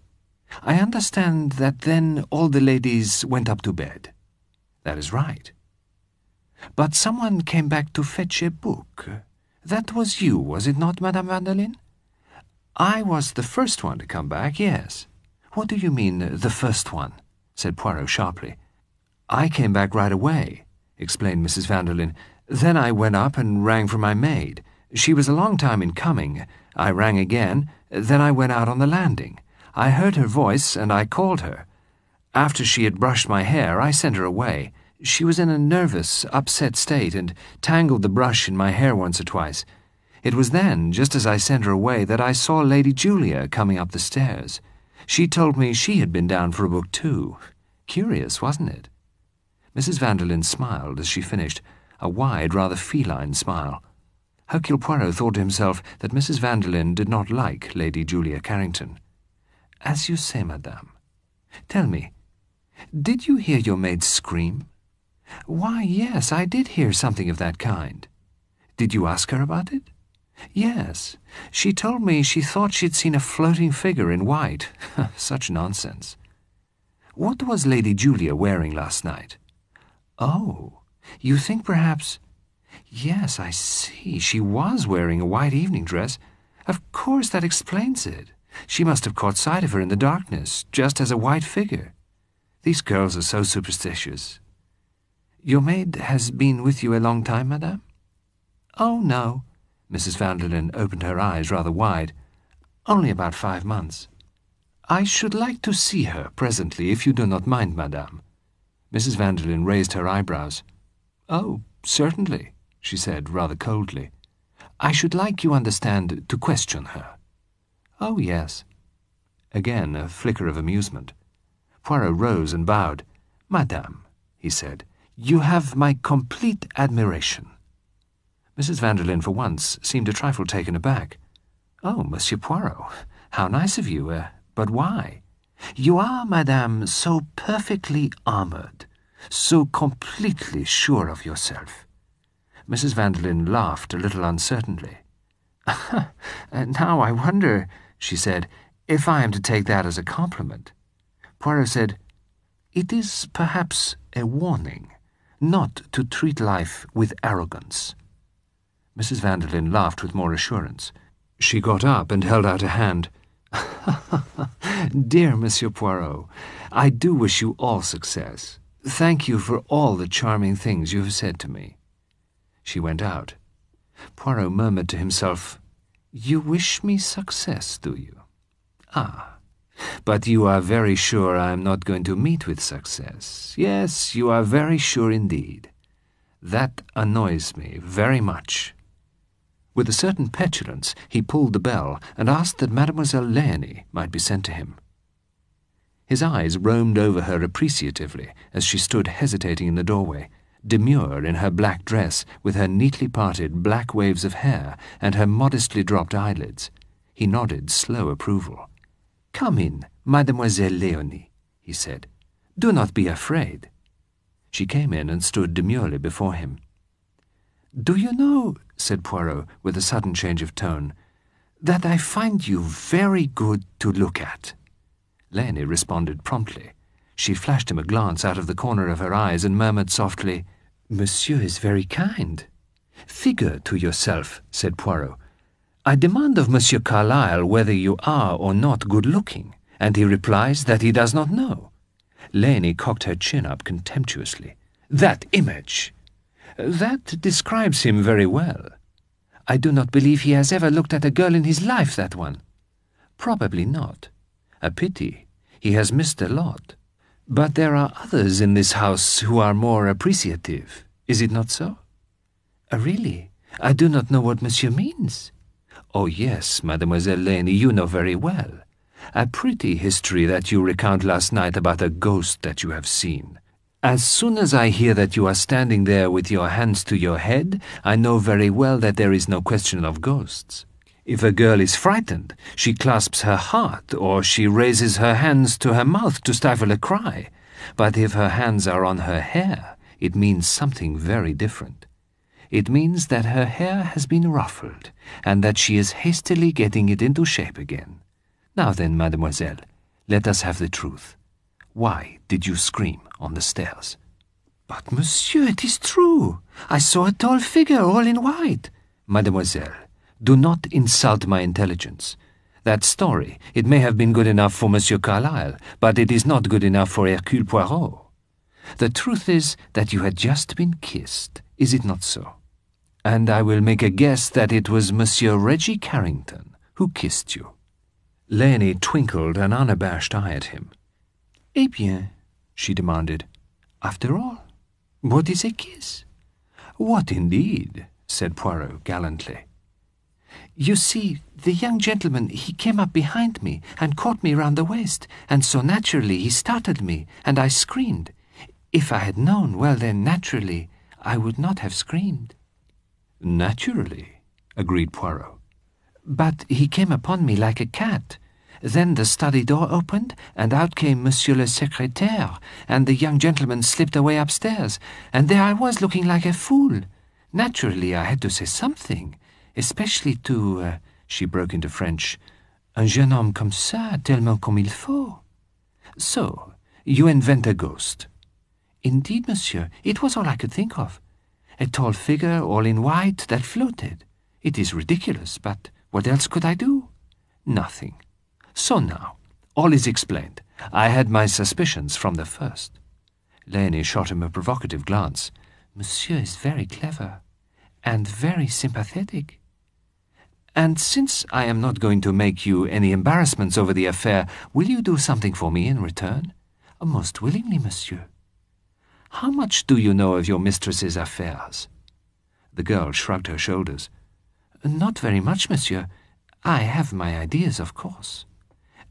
I understand that then all the ladies went up to bed. That is right. But someone came back to fetch a book. That was you, was it not, Madame Vanderlyn? I was the first one to come back, yes. What do you mean, the first one? Said Poirot sharply. I came back right away, explained Mrs. Vanderlyn. Then I went up and rang for my maid. She was a long time in coming. I rang again. Then I went out on the landing. I heard her voice, and I called her. After she had brushed my hair, I sent her away. She was in a nervous, upset state and tangled the brush in my hair once or twice. It was then, just as I sent her away, that I saw Lady Julia coming up the stairs. She told me she had been down for a book too. Curious, wasn't it?" Mrs. Vanderlyn smiled as she finished, a wide, rather feline smile. Hercule Poirot thought to himself that Mrs. Vanderlyn did not like Lady Julia Carrington. "As you say, madame. Tell me, did you hear your maid scream?" "Why, yes, I did hear something of that kind." "Did you ask her about it?" "Yes. She told me she thought she'd seen a floating figure in white." Such nonsense. "What was Lady Julia wearing last night?" "Oh, you think perhaps—" "Yes, I see. She was wearing a white evening dress. Of course, that explains it. She must have caught sight of her in the darkness, just as a white figure. These girls are so superstitious." "Your maid has been with you a long time, madame?" "Oh, no." Mrs. Vanderlyn opened her eyes rather wide. "Only about 5 months." "I should like to see her presently, if you do not mind, madame." Mrs. Vanderlyn raised her eyebrows. "Oh, certainly," she said rather coldly. "I should like, you understand, to question her." "Oh, yes." Again a flicker of amusement. Poirot rose and bowed. "Madame," he said, "you have my complete admiration." Mrs. Vanderlyn for once seemed a trifle taken aback. "Oh, Monsieur Poirot, how nice of you, but why?" "You are, madame, so perfectly armored, so completely sure of yourself." Mrs. Vanderlyn laughed a little uncertainly. "Now I wonder," she said, "if I am to take that as a compliment." Poirot said, "It is perhaps a warning not to treat life with arrogance." Mrs. Vanderlyn laughed with more assurance. She got up and held out a hand. "Dear Monsieur Poirot, I do wish you all success. Thank you for all the charming things you have said to me." She went out. Poirot murmured to himself, "You wish me success, do you? Ah, but you are very sure I am not going to meet with success. Yes, you are very sure indeed. That annoys me very much." With a certain petulance, he pulled the bell and asked that Mademoiselle Léonie might be sent to him. His eyes roamed over her appreciatively as she stood hesitating in the doorway, demure in her black dress with her neatly parted black waves of hair and her modestly dropped eyelids. He nodded slow approval. "Come in, Mademoiselle Léonie," he said. "Do not be afraid." She came in and stood demurely before him. "Do you know," said Poirot, with a sudden change of tone, "that I find you very good to look at?" Léonie responded promptly. She flashed him a glance out of the corner of her eyes and murmured softly, "Monsieur is very kind." "Figure to yourself," said Poirot. "I demand of Monsieur Carlyle whether you are or not good-looking, and he replies that he does not know." Léonie cocked her chin up contemptuously. "That image! That describes him very well." "I do not believe he has ever looked at a girl in his life, that one." "Probably not. A pity. He has missed a lot. But there are others in this house who are more appreciative. Is it not so?" "Really? I do not know what monsieur means." "Oh, yes, Mademoiselle Léonie, you know very well. A pretty history that you recount last night about a ghost that you have seen. As soon as I hear that you are standing there with your hands to your head, I know very well that there is no question of ghosts. If a girl is frightened, she clasps her heart, or she raises her hands to her mouth to stifle a cry. But if her hands are on her hair, it means something very different. It means that her hair has been ruffled, and that she is hastily getting it into shape again. Now then, mademoiselle, let us have the truth. Why did you scream on the stairs?" "But, monsieur, it is true. I saw a tall figure all in white." "Mademoiselle, do not insult my intelligence. That story, it may have been good enough for Monsieur Carlyle, but it is not good enough for Hercule Poirot. The truth is that you had just been kissed, is it not so? And I will make a guess that it was Monsieur Reggie Carrington who kissed you." Léonie twinkled an unabashed eye at him. "Eh bien, she demanded. "After all, what is a kiss?" "What indeed?" said Poirot gallantly. "You see, the young gentleman, he came up behind me and caught me round the waist, and so naturally he startled me, and I screamed. If I had known, well then, naturally, I would not have screamed." "Naturally," agreed Poirot. "But he came upon me like a cat. Then the study door opened, and out came Monsieur le Secrétaire, and the young gentleman slipped away upstairs, and there I was looking like a fool. Naturally, I had to say something, especially to, she broke into French, un jeune homme comme ça, tellement comme il faut." "So, you invent a ghost." "Indeed, monsieur, it was all I could think of. A tall figure, all in white, that floated. It is ridiculous, but what else could I do? Nothing. So now, all is explained. I had my suspicions from the first." Leonie shot him a provocative glance. "Monsieur is very clever, and very sympathetic. And since I am not going to make you any embarrassments over the affair, will you do something for me in return?" "Most willingly, monsieur." "How much do you know of your mistress's affairs?" The girl shrugged her shoulders. "Not very much, monsieur. I have my ideas, of course."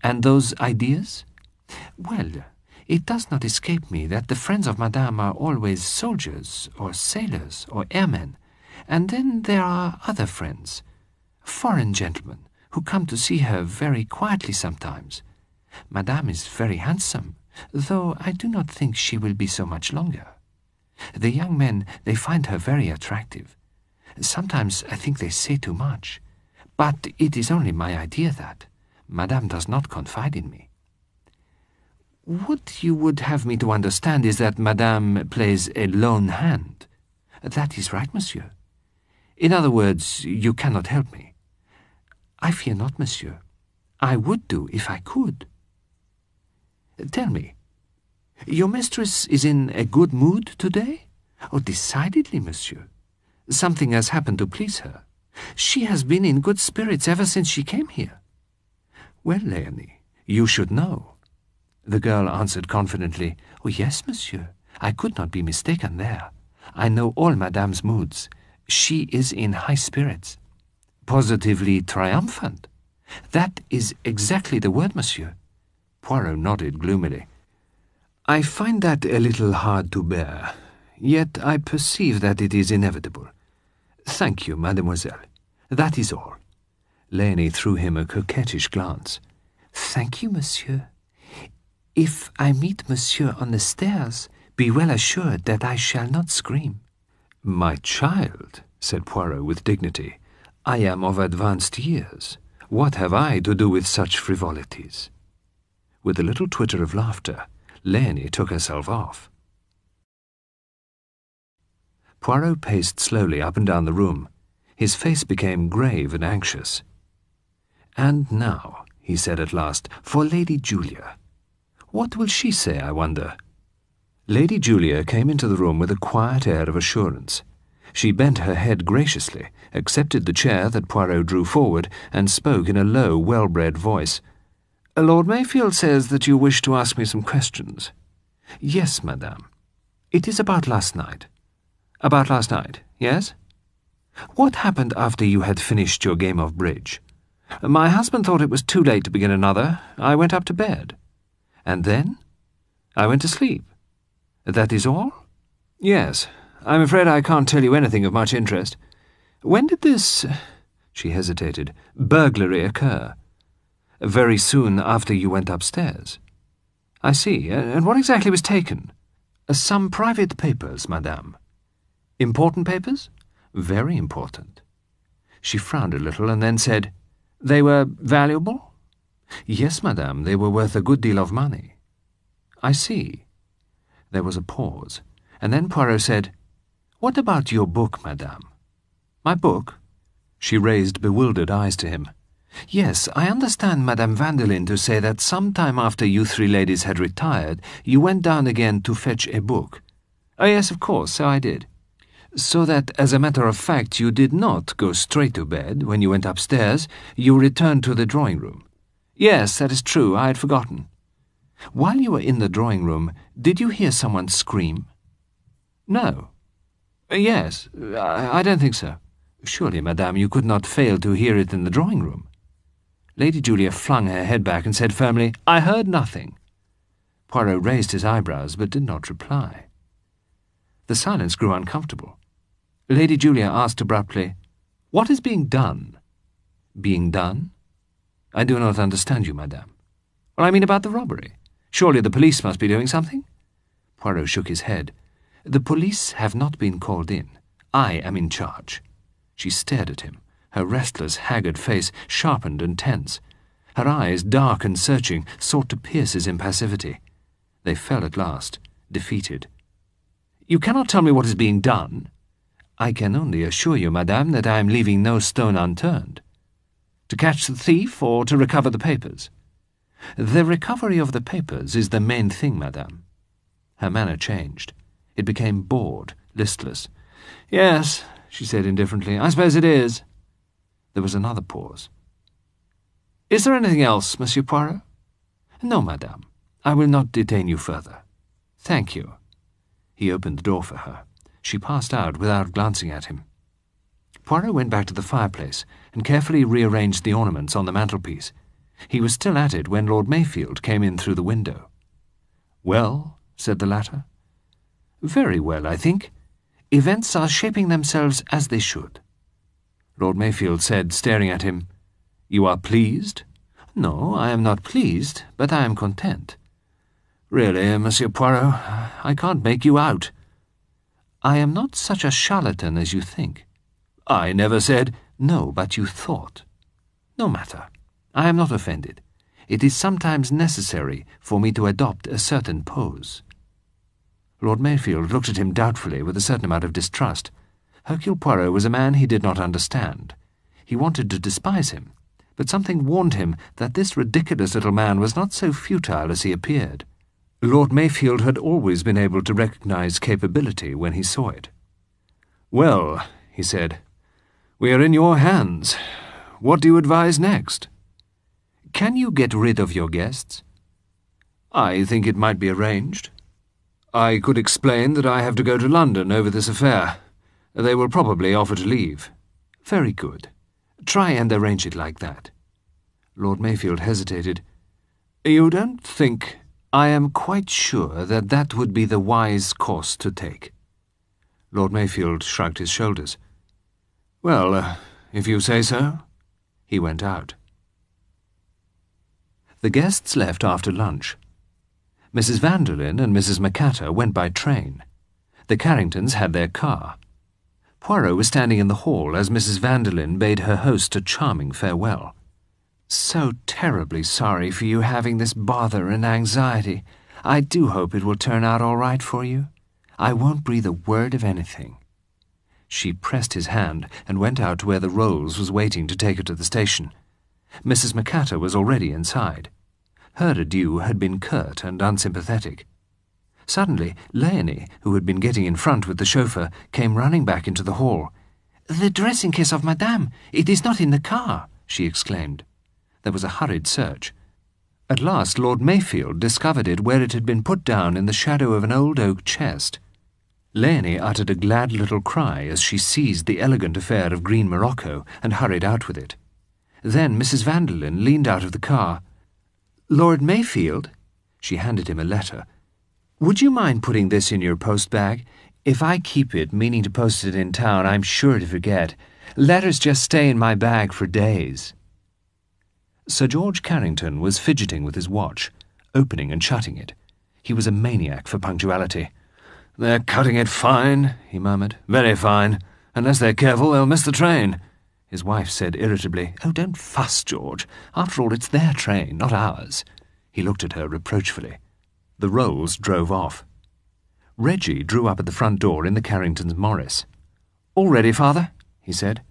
"And those ideas?" "Well, it does not escape me that the friends of Madame are always soldiers, or sailors, or airmen, and then there are other friends, foreign gentlemen, who come to see her very quietly sometimes. Madame is very handsome, though I do not think she will be so much longer. The young men, they find her very attractive. Sometimes I think they say too much, but it is only my idea that. Madame does not confide in me." "What you would have me to understand is that Madame plays a lone hand." "That is right, monsieur." "In other words, you cannot help me." "I fear not, monsieur. I would do if I could." "Tell me, your mistress is in a good mood today?" "Oh, decidedly, monsieur. Something has happened to please her. She has been in good spirits ever since she came here." "Well, Leonie, you should know." The girl answered confidently, "Oh, yes, monsieur. I could not be mistaken there. I know all Madame's moods. She is in high spirits." "Positively triumphant." "That is exactly the word, monsieur." Poirot nodded gloomily. "I find that a little hard to bear, yet I perceive that it is inevitable. Thank you, mademoiselle. That is all." Leonie threw him a coquettish glance. "Thank you, monsieur. If I meet monsieur on the stairs, be well assured that I shall not scream." "My child," said Poirot with dignity, "I am of advanced years. What have I to do with such frivolities?" With a little twitter of laughter, Leonie took herself off. Poirot paced slowly up and down the room. His face became grave and anxious. "And now," he said at last, "for Lady Julia. What will she say, I wonder?" Lady Julia came into the room with a quiet air of assurance. She bent her head graciously, accepted the chair that Poirot drew forward, and spoke in a low, well-bred voice. "Lord Mayfield says that you wish to ask me some questions." "Yes, madame. It is about last night." "About last night, yes? What happened after you had finished your game of bridge?" "My husband thought it was too late to begin another. I went up to bed." "And then?" "I went to sleep." "That is all?" "Yes. I'm afraid I can't tell you anything of much interest." "When did this," she hesitated, "burglary occur?" "Very soon after you went upstairs." "I see. And what exactly was taken?" "Some private papers, madame." "Important papers?" "Very important." She frowned a little and then said, "They were valuable?" "Yes, madame, they were worth a good deal of money." "I see." There was a pause, and then Poirot said, "What about your book, madame?" "My book?" She raised bewildered eyes to him. "Yes, I understand Madame Vanderlyn to say that some time after you three ladies had retired, you went down again to fetch a book." "Oh, yes, of course, so I did." "So that, as a matter of fact, you did not go straight to bed when you went upstairs. You returned to the drawing-room." "Yes, that is true. I had forgotten." While you were in the drawing-room, did you hear someone scream?" "No." "Yes, I don't think so." "Surely, madame, you could not fail to hear it in the drawing-room." Lady Julia flung her head back and said firmly, "I heard nothing." Poirot raised his eyebrows but did not reply. The silence grew uncomfortable. Lady Julia asked abruptly, "What is being done?" "Being done? I do not understand you, madame." "Well, I mean about the robbery. Surely the police must be doing something?" Poirot shook his head. "The police have not been called in. I am in charge." She stared at him, her restless, haggard face sharpened and tense. Her eyes, dark and searching, sought to pierce his impassivity. They fell at last, defeated. "You cannot tell me what is being done." "I can only assure you, madame, that I am leaving no stone unturned." "To catch the thief or to recover the papers?" "The recovery of the papers is the main thing, madame." Her manner changed. It became bored, listless. "Yes," she said indifferently, "I suppose it is." There was another pause. "Is there anything else, Monsieur Poirot?" "No, madame. I will not detain you further." "Thank you." He opened the door for her. She passed out without glancing at him. Poirot went back to the fireplace and carefully rearranged the ornaments on the mantelpiece. He was still at it when Lord Mayfield came in through the window. "Well," said the latter. "Very well, I think. Events are shaping themselves as they should." Lord Mayfield said, staring at him, "You are pleased?" "No, I am not pleased, but I am content." "Really, Monsieur Poirot, I can't make you out." "I am not such a charlatan as you think." "I never said—" "No, but you thought." "No matter. I am not offended. It is sometimes necessary for me to adopt a certain pose." Lord Mayfield looked at him doubtfully with a certain amount of distrust. Hercule Poirot was a man he did not understand. He wanted to despise him, but something warned him that this ridiculous little man was not so futile as he appeared. Lord Mayfield had always been able to recognize capability when he saw it. "Well," he said, "we are in your hands. What do you advise next?" "Can you get rid of your guests?" "I think it might be arranged. I could explain that I have to go to London over this affair. They will probably offer to leave." "Very good. Try and arrange it like that." Lord Mayfield hesitated. "You don't think—" "I am quite sure that that would be the wise course to take." Lord Mayfield shrugged his shoulders. "Well, if you say so." He went out. The guests left after lunch. Mrs. Vanderlyn and Mrs. Agatha went by train. The Carringtons had their car. Poirot was standing in the hall as Mrs. Vanderlyn bade her host a charming farewell. "So terribly sorry for you having this bother and anxiety. I do hope it will turn out all right for you. I won't breathe a word of anything." She pressed his hand and went out to where the Rolls was waiting to take her to the station. Mrs. Agatha was already inside. Her adieu had been curt and unsympathetic. Suddenly, Leonie, who had been getting in front with the chauffeur, came running back into the hall. "The dressing-case of Madame! It is not in the car!" she exclaimed. There was a hurried search. At last Lord Mayfield discovered it where it had been put down in the shadow of an old oak chest. Leonie uttered a glad little cry as she seized the elegant affair of green morocco and hurried out with it. Then Mrs. Vanderlyn leaned out of the car. "Lord Mayfield?" She handed him a letter. "Would you mind putting this in your post-bag? If I keep it, meaning to post it in town, I'm sure to forget. Letters just stay in my bag for days." Sir George Carrington was fidgeting with his watch, opening and shutting it. He was a maniac for punctuality. "They're cutting it fine," he murmured. "Very fine. Unless they're careful, they'll miss the train." His wife said irritably, "Oh, don't fuss, George. After all, it's their train, not ours." He looked at her reproachfully. The Rolls drove off. Reggie drew up at the front door in the Carringtons' Morris. "All ready, father?" he said.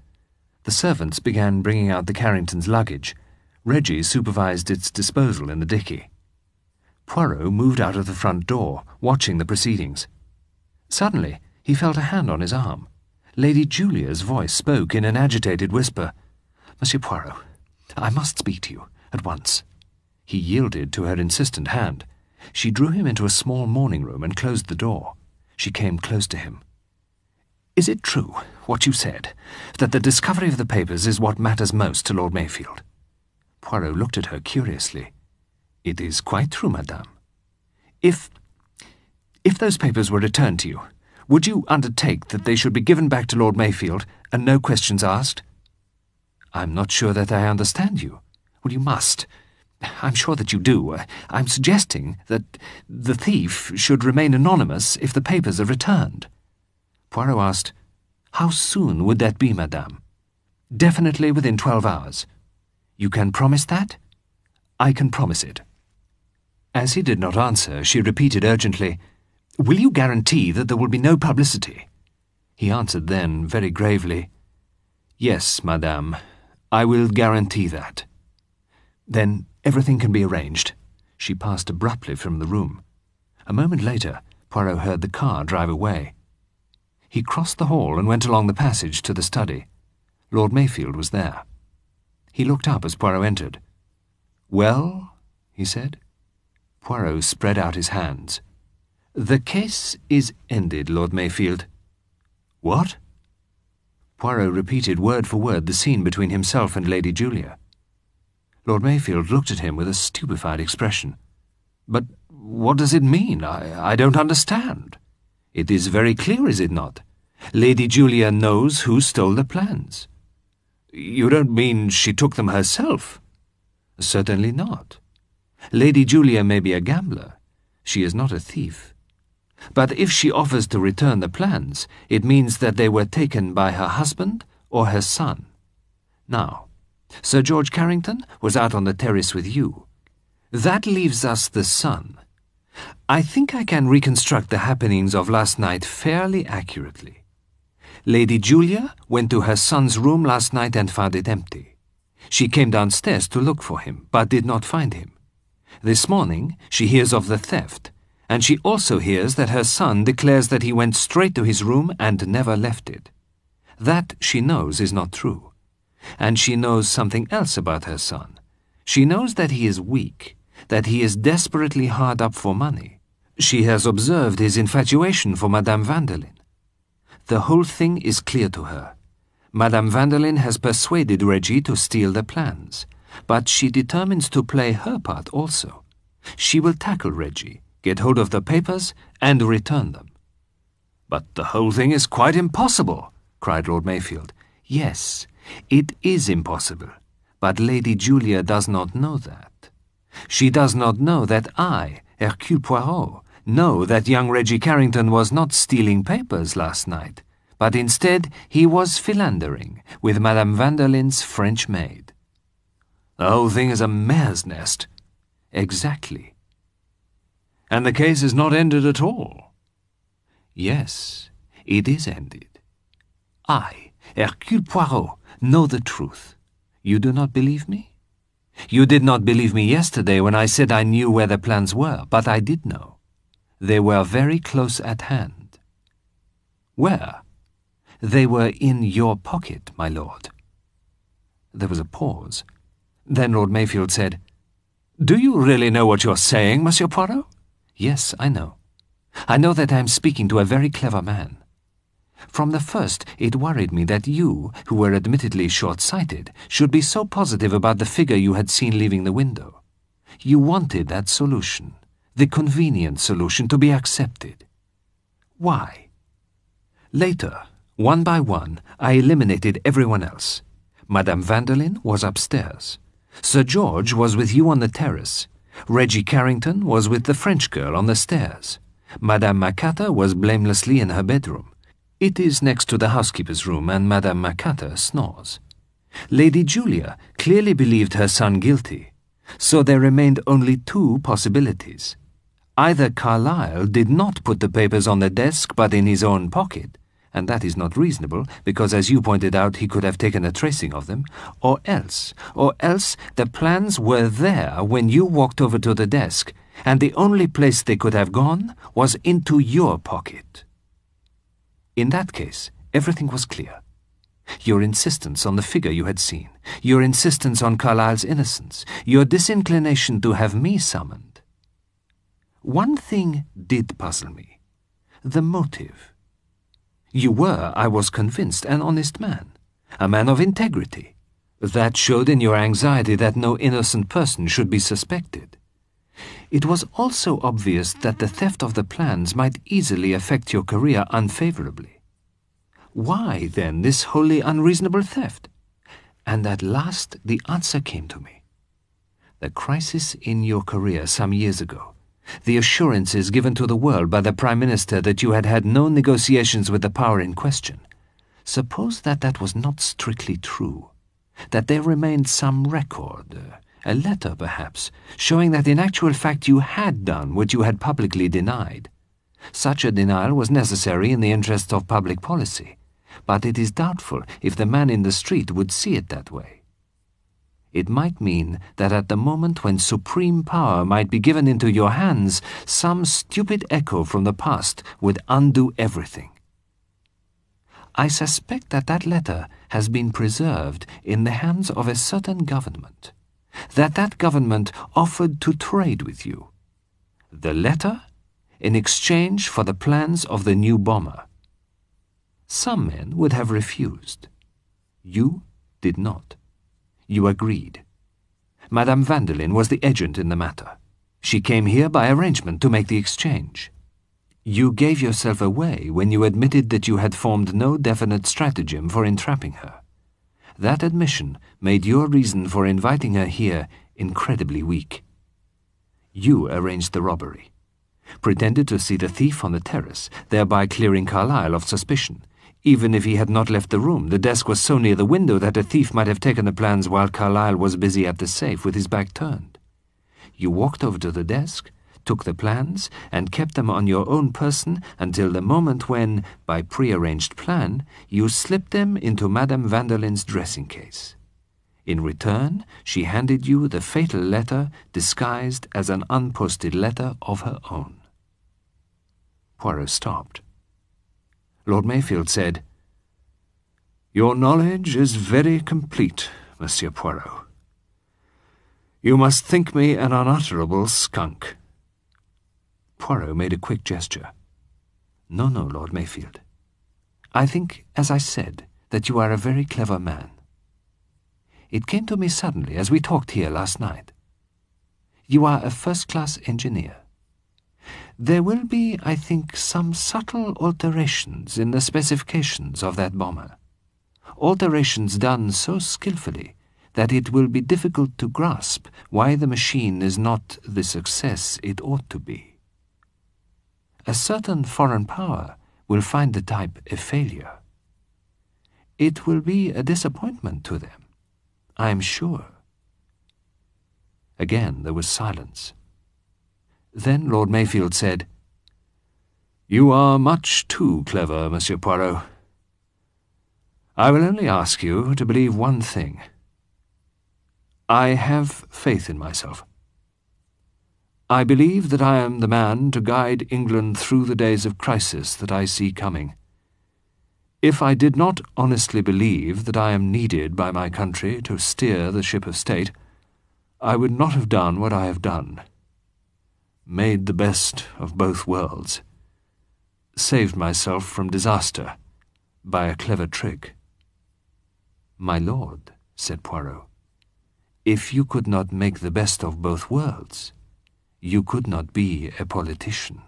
The servants began bringing out the Carringtons' luggage. Reggie supervised its disposal in the dicky. Poirot moved out of the front door, watching the proceedings. Suddenly, he felt a hand on his arm. Lady Julia's voice spoke in an agitated whisper. "Monsieur Poirot, I must speak to you, at once." He yielded to her insistent hand. She drew him into a small morning room and closed the door. She came close to him. "Is it true, what you said, that the discovery of the papers is what matters most to Lord Mayfield?" Poirot looked at her curiously. "It is quite true, madame." If those papers were returned to you, would you undertake that they should be given back to Lord Mayfield and no questions asked?" "I'm not sure that I understand you." "Well, you must. I'm sure that you do. I'm suggesting that the thief should remain anonymous if the papers are returned." Poirot asked, "How soon would that be, madame?" "Definitely within 12 hours. You can promise that?" "I can promise it." As he did not answer, she repeated urgently, "Will you guarantee that there will be no publicity?" He answered then, very gravely, "Yes, madame, I will guarantee that." "Then everything can be arranged." She passed abruptly from the room. A moment later, Poirot heard the car drive away. He crossed the hall and went along the passage to the study. Lord Mayfield was there. He looked up as Poirot entered. "Well?" he said. Poirot spread out his hands. "The case is ended, Lord Mayfield." "What?" Poirot repeated word for word the scene between himself and Lady Julia. Lord Mayfield looked at him with a stupefied expression. "But what does it mean? I don't understand. It is very clear, is it not? Lady Julia knows who stole the plans." "You don't mean she took them herself?" "Certainly not. Lady Julia may be a gambler. She is not a thief. But if she offers to return the plans, it means that they were taken by her husband or her son. Now, Sir George Carrington was out on the terrace with you. That leaves us the son. I think I can reconstruct the happenings of last night fairly accurately. Lady Julia went to her son's room last night and found it empty. She came downstairs to look for him, but did not find him. This morning she hears of the theft, and she also hears that her son declares that he went straight to his room and never left it. That, she knows, is not true. And she knows something else about her son. She knows that he is weak, that he is desperately hard up for money. She has observed his infatuation for Madame Vanderlyn. The whole thing is clear to her. Madame Vanderlyn has persuaded Reggie to steal the plans, but she determines to play her part also. She will tackle Reggie, get hold of the papers, and return them. "But the whole thing is quite impossible," cried Lord Mayfield. "Yes, it is impossible, but Lady Julia does not know that. She does not know that I, Hercule Poirot, know that young Reggie Carrington was not stealing papers last night, but instead he was philandering with Madame Vanderlyn's French maid." "The whole thing is a mare's nest." "Exactly." "And the case is not ended at all." "Yes, it is ended. I, Hercule Poirot, know the truth. You do not believe me? You did not believe me yesterday when I said I knew where the plans were, but I did know. They were very close at hand." "Where?" "They were in your pocket, my lord." There was a pause. Then Lord Mayfield said, "Do you really know what you're saying, Monsieur Poirot?" "Yes, I know. I know that I am speaking to a very clever man. From the first, it worried me that you, who were admittedly short-sighted, should be so positive about the figure you had seen leaving the window. You wanted that solution, the convenient solution, to be accepted. Why? Later, one by one, I eliminated everyone else. Madame Vanderlyn was upstairs. Sir George was with you on the terrace. Reggie Carrington was with the French girl on the stairs. Madame Agatha was blamelessly in her bedroom. It is next to the housekeeper's room, and Madame Agatha snores. Lady Julia clearly believed her son guilty, so there remained only two possibilities. Either Carlyle did not put the papers on the desk but in his own pocket, and that is not reasonable, because as you pointed out he could have taken a tracing of them, or else the plans were there when you walked over to the desk, and the only place they could have gone was into your pocket. In that case, everything was clear. Your insistence on the figure you had seen, your insistence on Carlyle's innocence, your disinclination to have me summoned. One thing did puzzle me. The motive. You were, I was convinced, an honest man, a man of integrity. That showed in your anxiety that no innocent person should be suspected. It was also obvious that the theft of the plans might easily affect your career unfavorably. Why, then, this wholly unreasonable theft? And at last the answer came to me. The crisis in your career some years ago, the assurances given to the world by the Prime Minister that you had had no negotiations with the power in question. Suppose that that was not strictly true, that there remained some record, a letter perhaps, showing that in actual fact you had done what you had publicly denied. Such a denial was necessary in the interests of public policy, but it is doubtful if the man in the street would see it that way. It might mean that at the moment when supreme power might be given into your hands, some stupid echo from the past would undo everything. I suspect that that letter has been preserved in the hands of a certain government, that government offered to trade with you. The letter in exchange for the plans of the new bomber. Some men would have refused. You did not. You agreed. Madame Vanderlyn was the agent in the matter. She came here by arrangement to make the exchange. You gave yourself away when you admitted that you had formed no definite stratagem for entrapping her. That admission made your reason for inviting her here incredibly weak. You arranged the robbery, pretended to see the thief on the terrace, thereby clearing Carlyle of suspicion. Even if he had not left the room, the desk was so near the window that a thief might have taken the plans while Carlyle was busy at the safe with his back turned. You walked over to the desk, took the plans, and kept them on your own person until the moment when, by prearranged plan, you slipped them into Madame Vanderlyn's dressing case. In return, she handed you the fatal letter disguised as an unposted letter of her own. Poirot stopped. Lord Mayfield said, "Your knowledge is very complete, Monsieur Poirot. You must think me an unutterable skunk." Poirot made a quick gesture. No, Lord Mayfield. I think, as I said, that you are a very clever man. It came to me suddenly as we talked here last night. You are a first-class engineer. There will be, I think, some subtle alterations in the specifications of that bomber. Alterations done so skillfully that it will be difficult to grasp why the machine is not the success it ought to be. A certain foreign power will find the type a failure. It will be a disappointment to them, I am sure. Again there was silence. Then Lord Mayfield said, "You are much too clever, Monsieur Poirot. I will only ask you to believe one thing. I have faith in myself. I believe that I am the man to guide England through the days of crisis that I see coming. If I did not honestly believe that I am needed by my country to steer the ship of state, I would not have done what I have done. Made the best of both worlds. Saved myself from disaster by a clever trick." "My lord," said Poirot, "if you could not make the best of both worlds, you could not be a politician."